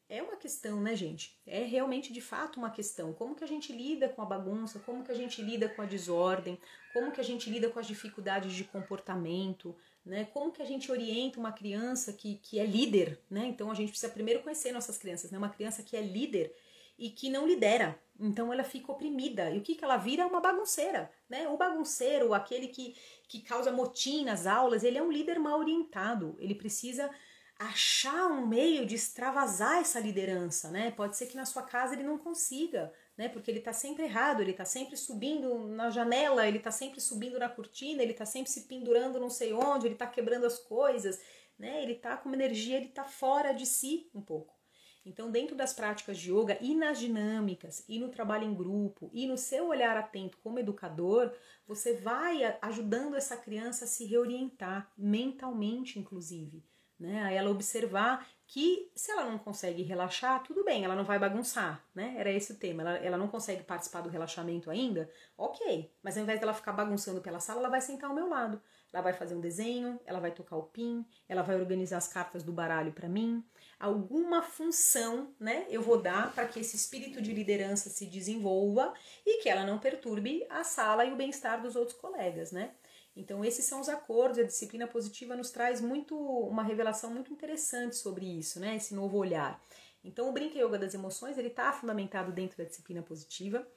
é uma questão, né, gente? É realmente, de fato, uma questão. Como que a gente lida com a bagunça, como que a gente lida com a desordem, como que a gente lida com as dificuldades de comportamento, né? Como que a gente orienta uma criança que é líder, né? Então a gente precisa primeiro conhecer nossas crianças, né? Uma criança que é líder e que não lidera, então ela fica oprimida. E o que ela vira é uma bagunceira, né? O bagunceiro, aquele que causa motim nas aulas, ele é um líder mal orientado, ele precisa achar um meio de extravasar essa liderança, né? Pode ser que na sua casa ele não consiga, né? Porque ele tá sempre errado, ele tá sempre subindo na janela, ele tá sempre subindo na cortina, ele tá sempre se pendurando não sei onde, ele tá quebrando as coisas, né? Ele tá com uma energia, ele tá fora de si um pouco. Então, dentro das práticas de yoga e nas dinâmicas, e no trabalho em grupo, e no seu olhar atento como educador, você vai ajudando essa criança a se reorientar, mentalmente inclusive, né? A ela observar que se ela não consegue relaxar, tudo bem, ela não vai bagunçar, né? Era esse o tema. Ela não consegue participar do relaxamento ainda? Ok, mas ao invés dela ficar bagunçando pela sala, ela vai sentar ao meu lado. Ela vai fazer um desenho, ela vai tocar o pin, ela vai organizar as cartas do baralho para mim. Alguma função, né, eu vou dar para que esse espírito de liderança se desenvolva e que ela não perturbe a sala e o bem-estar dos outros colegas, né? Então esses são os acordos, a disciplina positiva nos traz uma revelação muito interessante sobre isso, né? Esse novo olhar. Então o Brinca Yoga das Emoções, ele está fundamentado dentro da disciplina positiva,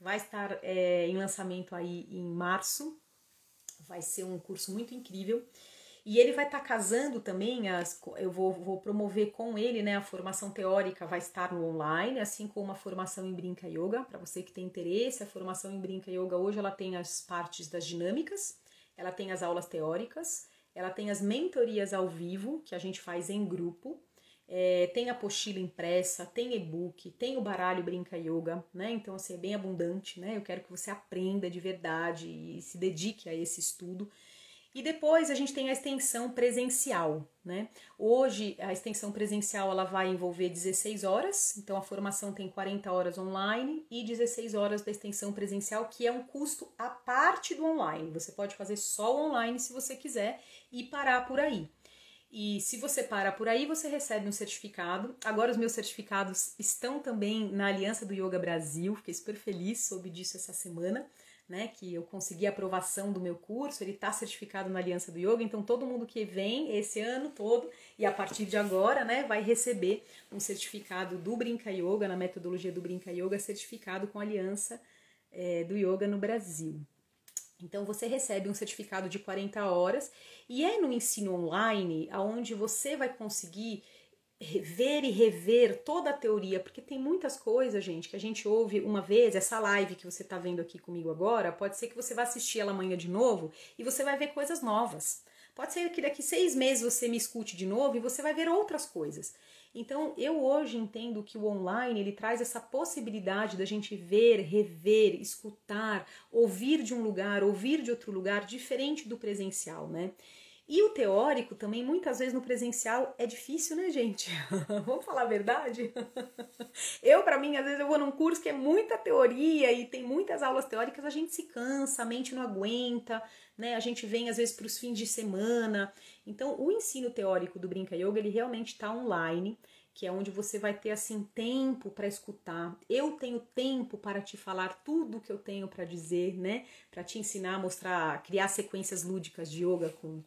vai estar em lançamento aí em março, vai ser um curso muito incrível. E ele vai estar casando também, eu vou promover com ele, né, a formação teórica vai estar no online, assim como a formação em Brinca Yoga, para você que tem interesse. A formação em Brinca Yoga hoje ela tem as partes das dinâmicas, ela tem as aulas teóricas, ela tem as mentorias ao vivo, que a gente faz em grupo, tem a apostila impressa, tem e-book, tem o baralho Brinca Yoga, né? Então, assim, é bem abundante, né? Eu quero que você aprenda de verdade e se dedique a esse estudo. E depois a gente tem a extensão presencial, né? Hoje a extensão presencial ela vai envolver 16 horas, então a formação tem 40 horas online e 16 horas da extensão presencial, que é um custo à parte do online. Você pode fazer só o online se você quiser e parar por aí. E se você para por aí, você recebe um certificado. Agora os meus certificados estão também na Aliança do Yoga Brasil, fiquei super feliz, soube disso essa semana, né, que eu consegui a aprovação do meu curso, ele está certificado na Aliança do Yoga, então todo mundo que vem esse ano todo e a partir de agora, né, vai receber um certificado do Brinca Yoga, na metodologia do Brinca Yoga, certificado com a Aliança do Yoga no Brasil. Então você recebe um certificado de 40 horas e é no ensino online onde você vai conseguir ver e rever toda a teoria, porque tem muitas coisas, gente, que a gente ouve uma vez, essa live que você está vendo aqui comigo agora, pode ser que você vá assistir ela amanhã de novo e você vai ver coisas novas. Pode ser que daqui 6 meses você me escute de novo e você vai ver outras coisas. Então, eu hoje entendo que o online, ele traz essa possibilidade da gente ver, rever, escutar, ouvir de um lugar, ouvir de outro lugar, diferente do presencial, né? E o teórico também, muitas vezes no presencial, é difícil, né, gente? Vamos falar a verdade? Pra mim, às vezes eu vou num curso que é muita teoria e tem muitas aulas teóricas, a gente se cansa, a mente não aguenta, né? A gente vem, às vezes, para os fins de semana. Então, o ensino teórico do Brinca Yoga, ele realmente está online, que é onde você vai ter, assim, tempo para escutar. Eu tenho tempo para te falar tudo o que eu tenho para dizer, né? Para te ensinar, mostrar, criar sequências lúdicas de yoga com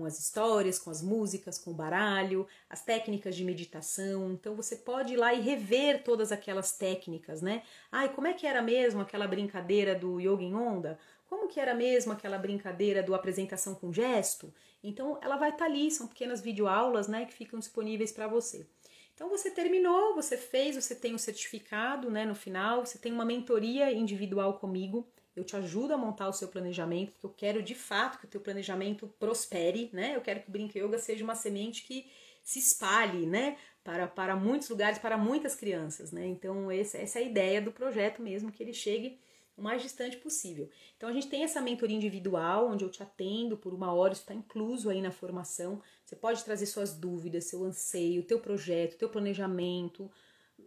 as histórias, com as músicas, com o baralho, as técnicas de meditação. Então você pode ir lá e rever todas aquelas técnicas, né? Ai, como é que era mesmo aquela brincadeira do Yoga em Onda? Como que era mesmo aquela brincadeira do apresentação com gesto? Então ela vai estar ali, são pequenas videoaulas, né, que ficam disponíveis para você. Então você terminou, você fez, você tem o certificado, né, no final, você tem uma mentoria individual comigo. Eu te ajudo a montar o seu planejamento, porque eu quero de fato que o teu planejamento prospere, né? Eu quero que o Brinca Yoga seja uma semente que se espalhe, né? Para muitos lugares, para muitas crianças, né? Então essa é a ideia do projeto mesmo, que ele chegue o mais distante possível. Então a gente tem essa mentoria individual, onde eu te atendo por 1 hora, isso está incluso aí na formação. Você pode trazer suas dúvidas, seu anseio, teu projeto, teu planejamento,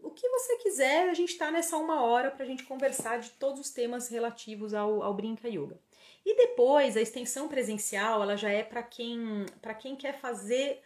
o que você quiser. A gente está nessa 1 hora para a gente conversar de todos os temas relativos ao Brinca Yoga. E depois, a extensão presencial, ela já é para quem quer fazer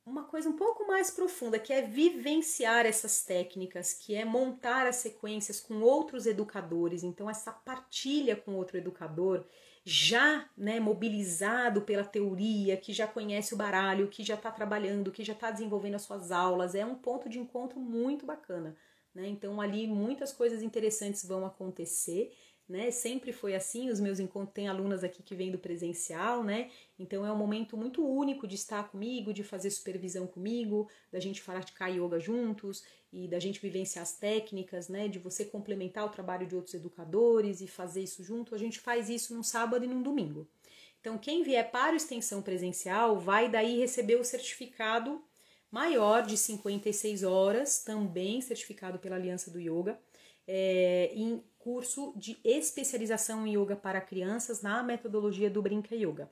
uma coisa um pouco mais profunda, que é vivenciar essas técnicas, que é montar as sequências com outros educadores. Então, essa partilha com outro educador, já, né, mobilizado pela teoria, que já conhece o baralho, que já está trabalhando, que já está desenvolvendo as suas aulas, é um ponto de encontro muito bacana, né? Então ali muitas coisas interessantes vão acontecer, né? Sempre foi assim, os meus encontros, tem alunas aqui que vêm do presencial, né? Então é um momento muito único de estar comigo, de fazer supervisão comigo, da gente praticar yoga juntos e da gente vivenciar as técnicas, né? De você complementar o trabalho de outros educadores e fazer isso junto. A gente faz isso num sábado e num domingo. Então quem vier para a extensão presencial vai daí receber o certificado maior de 56 horas, também certificado pela Aliança do Yoga, em curso de especialização em yoga para crianças na metodologia do Brinca Yoga.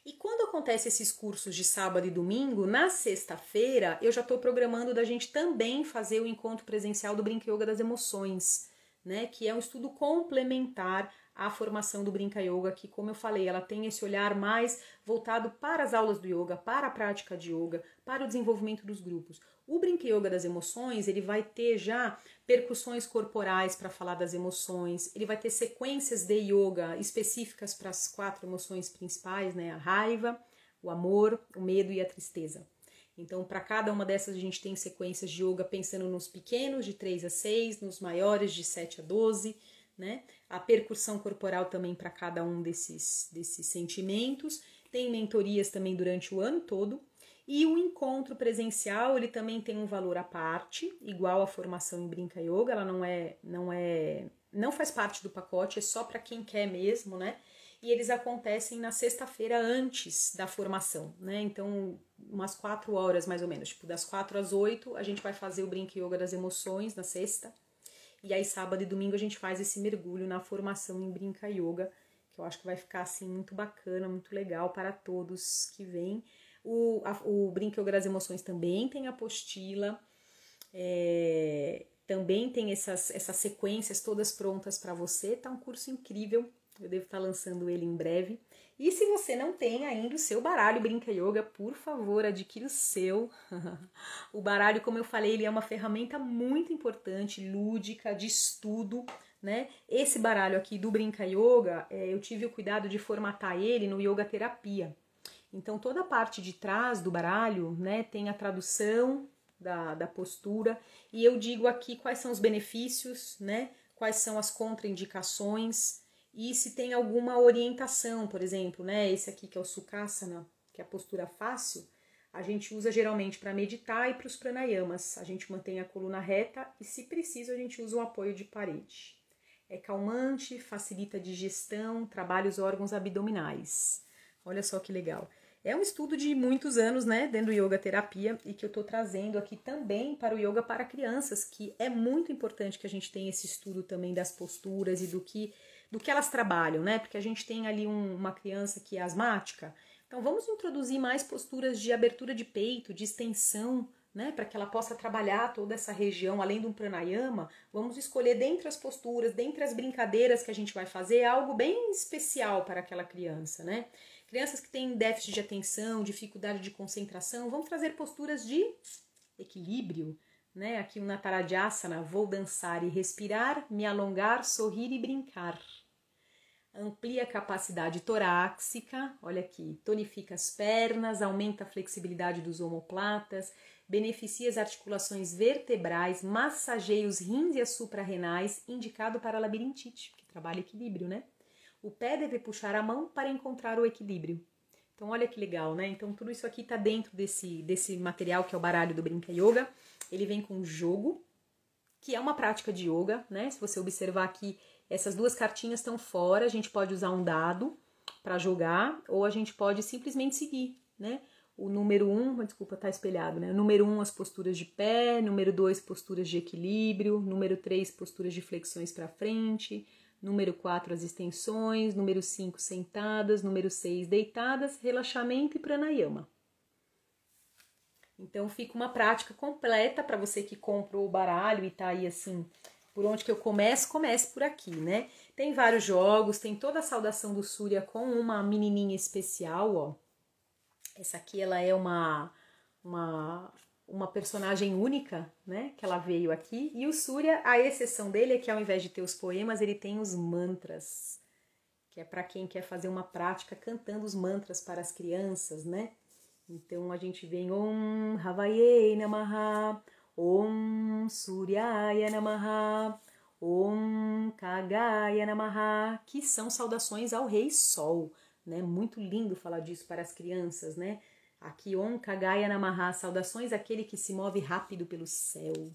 E quando acontece esses cursos de sábado e domingo, na sexta-feira eu já estou programando da gente também fazer o encontro presencial do Brinca Yoga das Emoções, né? Que é um estudo complementar à formação do Brinca Yoga, que, como eu falei, ela tem esse olhar mais voltado para as aulas do yoga, para a prática de yoga, para o desenvolvimento dos grupos. O Brinca Yoga das Emoções, ele vai ter já percussões corporais para falar das emoções, ele vai ter sequências de yoga específicas para as 4 emoções principais, né? A raiva, o amor, o medo e a tristeza. Então, para cada uma dessas, a gente tem sequências de yoga pensando nos pequenos, de 3 a 6, nos maiores, de 7 a 12, né? A percussão corporal também para cada um desses sentimentos. Tem mentorias também durante o ano todo. E o encontro presencial, ele também tem um valor à parte, igual a formação em Brinca Yoga. Ela não faz parte do pacote, é só para quem quer mesmo, né? E eles acontecem na sexta-feira antes da formação, né? Então, umas 4 horas mais ou menos, tipo das 4 às 8, a gente vai fazer o Brinca Yoga das Emoções na sexta. E aí sábado e domingo a gente faz esse mergulho na formação em Brinca Yoga, que eu acho que vai ficar assim muito bacana, muito legal para todos que vêm. O Brinca Yoga das Emoções também tem apostila, também tem essas sequências todas prontas para você. Tá um curso incrível, eu devo estar lançando ele em breve. E se você não tem ainda o seu baralho Brinca Yoga, por favor, adquira o seu. O baralho, como eu falei, ele é uma ferramenta muito importante, lúdica, de estudo, né? Esse baralho aqui do Brinca Yoga, eu tive o cuidado de formatar ele no Yoga Terapia. Então, toda a parte de trás do baralho, né, tem a tradução da postura, e eu digo aqui quais são os benefícios, né, quais são as contraindicações, e se tem alguma orientação, por exemplo, né, esse aqui que é o Sukhasana, que é a postura fácil, a gente usa geralmente para meditar e para os pranayamas. A gente mantém a coluna reta e, se preciso, a gente usa um apoio de parede. É calmante, facilita a digestão, trabalha os órgãos abdominais. Olha só que legal. É um estudo de muitos anos, né, dentro do yoga terapia, e que eu estou trazendo aqui também para o yoga para crianças, que é muito importante que a gente tenha esse estudo também das posturas e do que elas trabalham, né? Porque a gente tem ali uma criança que é asmática, então vamos introduzir mais posturas de abertura de peito, de extensão, né? Para que ela possa trabalhar toda essa região, além do pranayama, vamos escolher dentre as posturas, dentre as brincadeiras que a gente vai fazer, algo bem especial para aquela criança, né? Crianças que têm déficit de atenção, dificuldade de concentração, vamos trazer posturas de equilíbrio, né? Aqui o Natarajasana, vou dançar e respirar, me alongar, sorrir e brincar. Amplia a capacidade torácica, olha aqui, tonifica as pernas, aumenta a flexibilidade dos omoplatas, beneficia as articulações vertebrais, massageia os rins e as suprarrenais, indicado para a labirintite, que trabalha equilíbrio, né? O pé deve puxar a mão para encontrar o equilíbrio. Então, olha que legal, né? Então, tudo isso aqui tá dentro desse material que é o baralho do Brinca Yoga. Ele vem com jogo, que é uma prática de yoga, né? Se você observar aqui, essas duas cartinhas estão fora. A gente pode usar um dado para jogar, ou a gente pode simplesmente seguir, né? O número 1, desculpa, tá espelhado, né? O número 1, as posturas de pé. Número 2, posturas de equilíbrio. Número 3, posturas de flexões para frente. Número 4, as extensões. Número 5, sentadas. Número 6, deitadas, relaxamento e pranayama. Então fica uma prática completa para você que comprou o baralho e tá aí assim, por onde que eu começo? Comece por aqui, né? Tem vários jogos, tem toda a saudação do Surya com uma menininha especial, ó. Essa aqui, ela é uma personagem única, né? Que ela veio aqui. E o Surya, a exceção dele é que ao invés de ter os poemas, ele tem os mantras. Que é para quem quer fazer uma prática cantando os mantras para as crianças, né? Então a gente vem Om Havaye Namaha, Om Suryaya Namaha, Om Kagaya Namaha, que são saudações ao Rei Sol, né? Muito lindo falar disso para as crianças, né? Aqui Om Kagaya Namaha, saudações àquele que se move rápido pelo céu.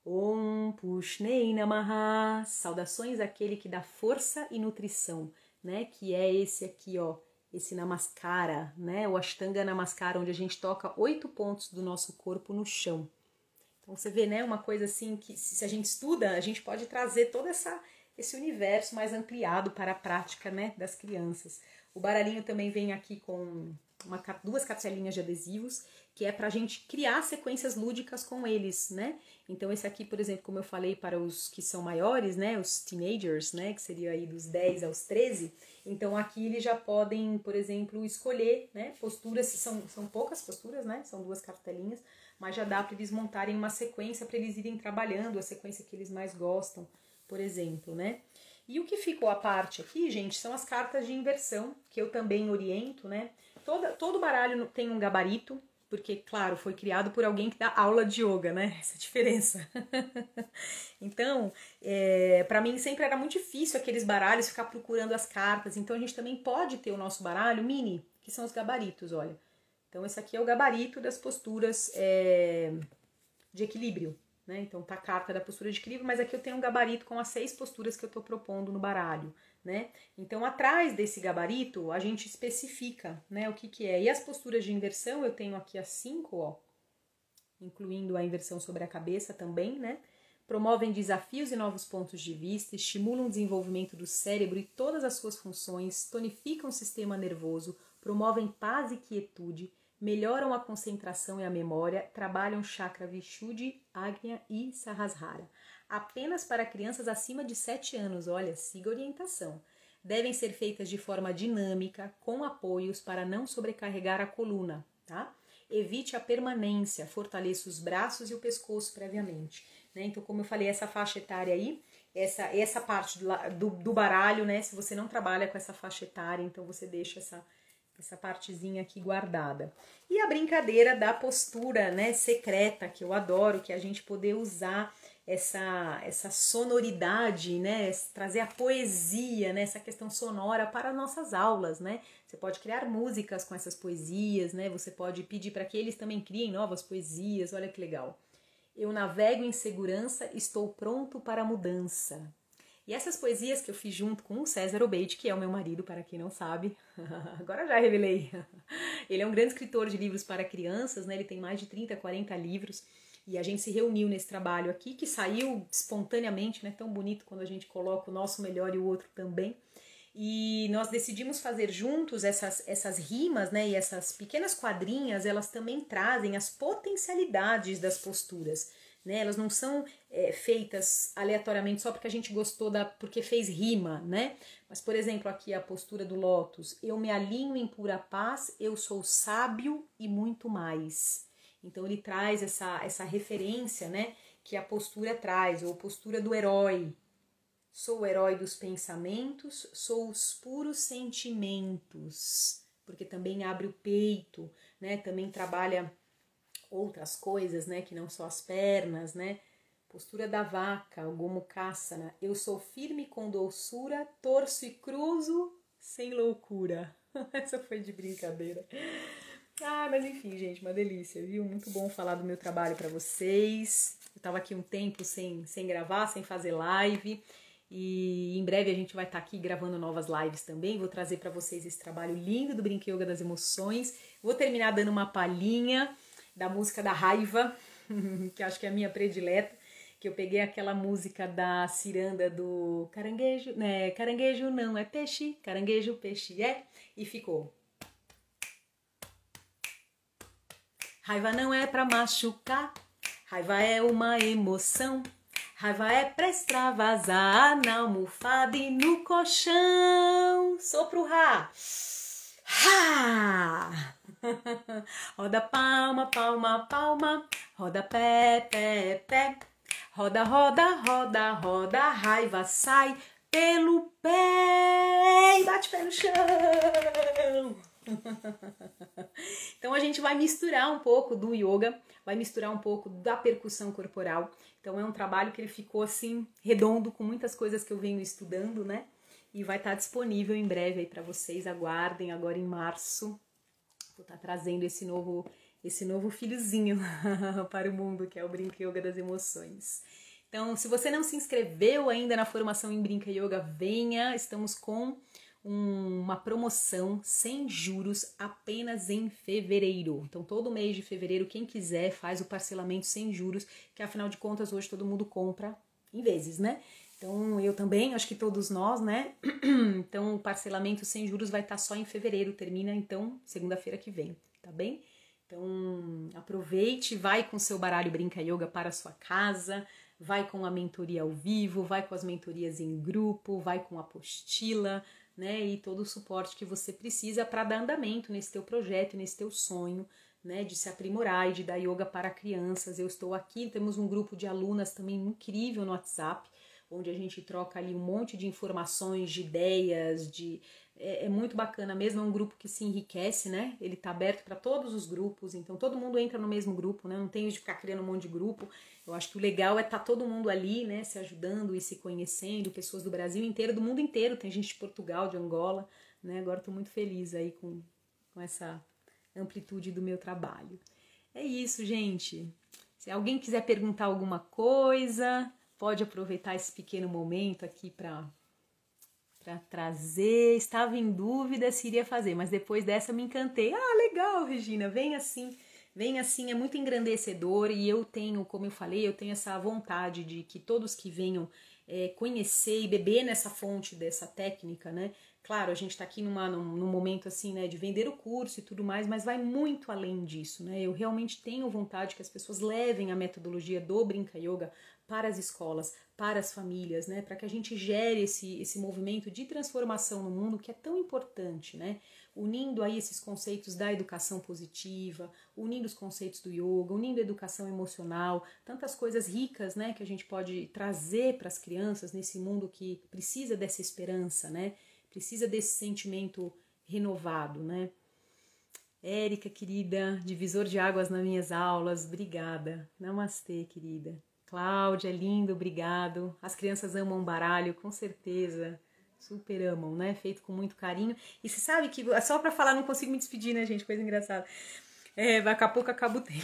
Om Pushnei Namaha, saudações àquele que dá força e nutrição, né? Que é esse aqui, ó. Esse Namaskara, né? O Ashtanga Namaskara, onde a gente toca 8 pontos do nosso corpo no chão. Então você vê, né? Uma coisa assim que se a gente estuda, a gente pode trazer todo esse universo mais ampliado para a prática, né? Das crianças. O baralhinho também vem aqui com duas cartelinhas de adesivos, que é para a gente criar sequências lúdicas com eles, né? Então esse aqui, por exemplo, como eu falei para os que são maiores, né? Os teenagers, né? Que seria aí dos 10 aos 13. Então aqui eles já podem, por exemplo, escolher, né? Posturas, são poucas posturas, né? São 2 cartelinhas, mas já dá para eles montarem uma sequência para eles irem trabalhando a sequência que eles mais gostam, por exemplo, né? E o que ficou à parte aqui, gente, são as cartas de inversão, que eu também oriento, né? Todo baralho tem um gabarito, porque, claro, foi criado por alguém que dá aula de yoga, né? Essa é a diferença. Então, para mim sempre era muito difícil aqueles baralhos ficar procurando as cartas. Então, a gente também pode ter o nosso baralho mini, que são os gabaritos, olha. Então, esse aqui é o gabarito das posturas de equilíbrio, né? Então, tá a carta da postura de equilíbrio, mas aqui eu tenho um gabarito com as 6 posturas que eu tô propondo no baralho, né? Então, atrás desse gabarito, a gente especifica, né, o que é. E as posturas de inversão, eu tenho aqui as 5, ó, incluindo a inversão sobre a cabeça também, né? Promovem desafios e novos pontos de vista, estimulam o desenvolvimento do cérebro e todas as suas funções, tonificam o sistema nervoso, promovem paz e quietude, melhoram a concentração e a memória, trabalham chakra Vishuddhi, Agnya e Sahasrara. Apenas para crianças acima de 7 anos, olha, siga a orientação. Devem ser feitas de forma dinâmica, com apoios para não sobrecarregar a coluna, tá? Evite a permanência, fortaleça os braços e o pescoço previamente, né? Então, como eu falei, essa faixa etária aí, essa parte do baralho, né? Se você não trabalha com essa faixa etária, então você deixa essa partezinha aqui guardada. E a brincadeira da postura, né, secreta, que eu adoro, que é a gente poder usar essa sonoridade, né, trazer a poesia, né, essa questão sonora para nossas aulas, né? Você pode criar músicas com essas poesias, né? Você pode pedir para que eles também criem novas poesias, olha que legal. Eu navego em segurança, estou pronto para a mudança. E essas poesias que eu fiz junto com o César Obeide, que é o meu marido, para quem não sabe, agora já revelei. Ele é um grande escritor de livros para crianças, né? Ele tem mais de 30, 40 livros. E a gente se reuniu nesse trabalho aqui, que saiu espontaneamente, né? Tão bonito quando a gente coloca o nosso melhor e o outro também. E nós decidimos fazer juntos essas rimas, né? E essas pequenas quadrinhas, elas também trazem as potencialidades das posturas. Né? Elas não são feitas aleatoriamente só porque a gente gostou porque fez rima, né? Mas, por exemplo, aqui a postura do lótus. Eu me alinho em pura paz, eu sou sábio e muito mais. Então ele traz essa referência, né? Que a postura traz, ou postura do herói. Sou o herói dos pensamentos, sou os puros sentimentos. Porque também abre o peito, né? Também trabalha outras coisas, né, que não só as pernas, né? Postura da vaca, o Gomukhasana. Eu sou firme com doçura, torço e cruzo sem loucura. Essa foi de brincadeira. Ah, mas enfim, gente, uma delícia, viu? Muito bom falar do meu trabalho para vocês. Eu tava aqui um tempo sem gravar, sem fazer live. E em breve a gente vai estar aqui gravando novas lives também. Vou trazer para vocês esse trabalho lindo do Brinca Yoga das Emoções. Vou terminar dando uma palhinha da música da raiva, que acho que é a minha predileta, que eu peguei aquela música da ciranda do caranguejo, né? Caranguejo não é peixe, caranguejo peixe é, e ficou. Raiva não é pra machucar, raiva é uma emoção, raiva é pra extravasar na almofada e no colchão. Sopro Rá! Rá! Roda palma, palma, palma, roda pé, pé, pé. Roda, roda, roda, roda, a raiva sai pelo pé e bate pé no chão. Então a gente vai misturar um pouco do yoga, vai misturar um pouco da percussão corporal. Então é um trabalho que ele ficou assim redondo com muitas coisas que eu venho estudando, né? E vai estar disponível em breve aí para vocês. Aguardem agora em março. Vou estar trazendo esse novo filhozinho para o mundo, que é o Brinca Yoga das Emoções. Então, se você não se inscreveu ainda na formação em Brinca Yoga, venha. Estamos com uma promoção sem juros apenas em fevereiro. Então, todo mês de fevereiro, quem quiser faz o parcelamento sem juros, que afinal de contas hoje todo mundo compra em vezes, né? Então, eu também, acho que todos nós, né? Então, o parcelamento sem juros vai estar só em fevereiro, termina então segunda-feira que vem, tá bem? Então, aproveite, vai com seu baralho Brinca Yoga para a sua casa, vai com a mentoria ao vivo, vai com as mentorias em grupo, vai com a apostila, né? E todo o suporte que você precisa para dar andamento nesse teu projeto, nesse teu sonho, né? De se aprimorar e de dar yoga para crianças. Eu estou aqui, temos um grupo de alunas também incrível no WhatsApp, onde a gente troca ali um monte de informações, de ideias, é muito bacana mesmo, é um grupo que se enriquece, né? Ele tá aberto para todos os grupos, então todo mundo entra no mesmo grupo, né? Não tem de ficar criando um monte de grupo. Eu acho que o legal é estar todo mundo ali, né? Se ajudando e se conhecendo, pessoas do Brasil inteiro, do mundo inteiro, tem gente de Portugal, de Angola, né? Agora tô muito feliz aí com essa amplitude do meu trabalho. É isso, gente. Se alguém quiser perguntar alguma coisa, pode aproveitar esse pequeno momento aqui para trazer. Estava em dúvida se iria fazer, mas depois dessa me encantei. Ah, legal, Regina, vem assim, é muito engrandecedor e eu tenho, como eu falei, eu tenho essa vontade de que todos que venham conhecer e beber nessa fonte dessa técnica, né? Claro, a gente está aqui num momento assim, né, de vender o curso e tudo mais, mas vai muito além disso, né? Eu realmente tenho vontade que as pessoas levem a metodologia do Brinca Yoga para as escolas, para as famílias, né? Para que a gente gere esse movimento de transformação no mundo que é tão importante, né? Unindo aí esses conceitos da educação positiva, unindo os conceitos do yoga, unindo a educação emocional, tantas coisas ricas, né, que a gente pode trazer para as crianças nesse mundo que precisa dessa esperança, né? Precisa desse sentimento renovado, né? Érica, querida, divisor de águas nas minhas aulas, obrigada. Namastê, querida. Cláudia, lindo, obrigado. As crianças amam baralho, com certeza. Super amam, né? Feito com muito carinho. E você sabe que, só pra falar, não consigo me despedir, né, gente? Coisa engraçada. Daqui a pouco acaba o tempo.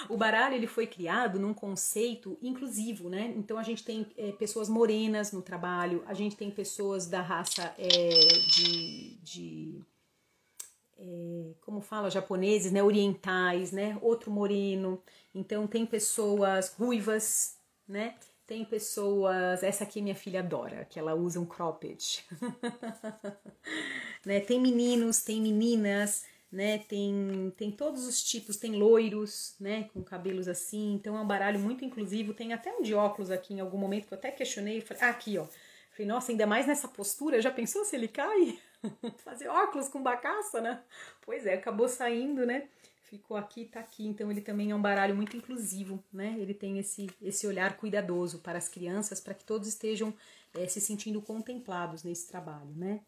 O baralho, ele foi criado num conceito inclusivo, né? Então a gente tem pessoas morenas no trabalho, a gente tem pessoas da raça como fala, japoneses, né, orientais, né, outro moreno. Então tem pessoas ruivas, né? Tem pessoas, essa aqui minha filha adora, que ela usa um cropped. Né? Tem meninos, tem meninas, né? Tem todos os tipos, tem loiros, né, com cabelos assim. Então é um baralho muito inclusivo. Tem até um de óculos aqui em algum momento que eu até questionei, falei, aqui, ó. Falei, nossa, ainda mais nessa postura, já pensou se ele cai? Fazer óculos com bacaça, né? Pois é, acabou saindo, né? Ficou aqui, tá aqui. Então ele também é um baralho muito inclusivo, né? Ele tem esse olhar cuidadoso para as crianças, para que todos estejam se sentindo contemplados nesse trabalho, né?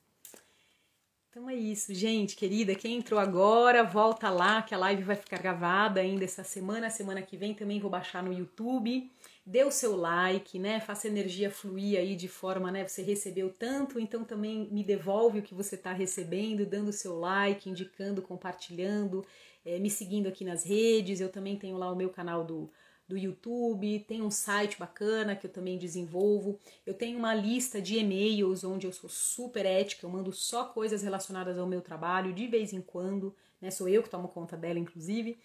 Então é isso, gente, querida. Quem entrou agora, volta lá, que a live vai ficar gravada ainda essa semana. Semana que vem também vou baixar no YouTube. Dê o seu like, né? Faça a energia fluir aí de forma, né? Você recebeu tanto, então também me devolve o que você está recebendo, dando o seu like, indicando, compartilhando, me seguindo aqui nas redes. Eu também tenho lá o meu canal do YouTube, tem um site bacana que eu também desenvolvo. Eu tenho uma lista de e-mails onde eu sou super ética, eu mando só coisas relacionadas ao meu trabalho de vez em quando, né? Sou eu que tomo conta dela, inclusive.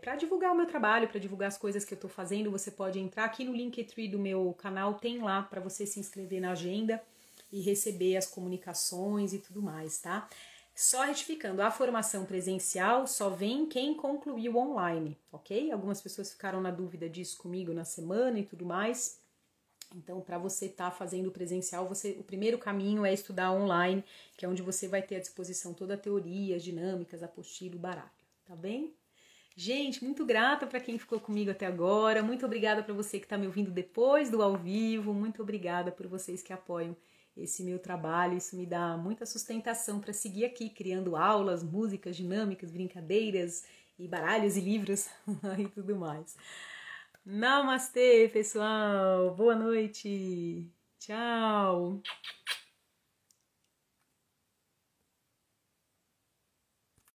Para divulgar o meu trabalho, para divulgar as coisas que eu tô fazendo, você pode entrar aqui no Linktree do meu canal, tem lá para você se inscrever na agenda e receber as comunicações e tudo mais, tá? Só retificando, a formação presencial só vem quem concluiu online, ok? Algumas pessoas ficaram na dúvida disso comigo na semana e tudo mais. Então, para você estar fazendo presencial, o primeiro caminho é estudar online, que é onde você vai ter à disposição toda a teoria, as dinâmicas, apostila, o baralho, tá bem? Gente, muito grata para quem ficou comigo até agora, muito obrigada para você que está me ouvindo depois do ao vivo, muito obrigada por vocês que apoiam esse meu trabalho, isso me dá muita sustentação para seguir aqui, criando aulas, músicas, dinâmicas, brincadeiras e baralhos e livros e tudo mais. Namastê, pessoal! Boa noite! Tchau!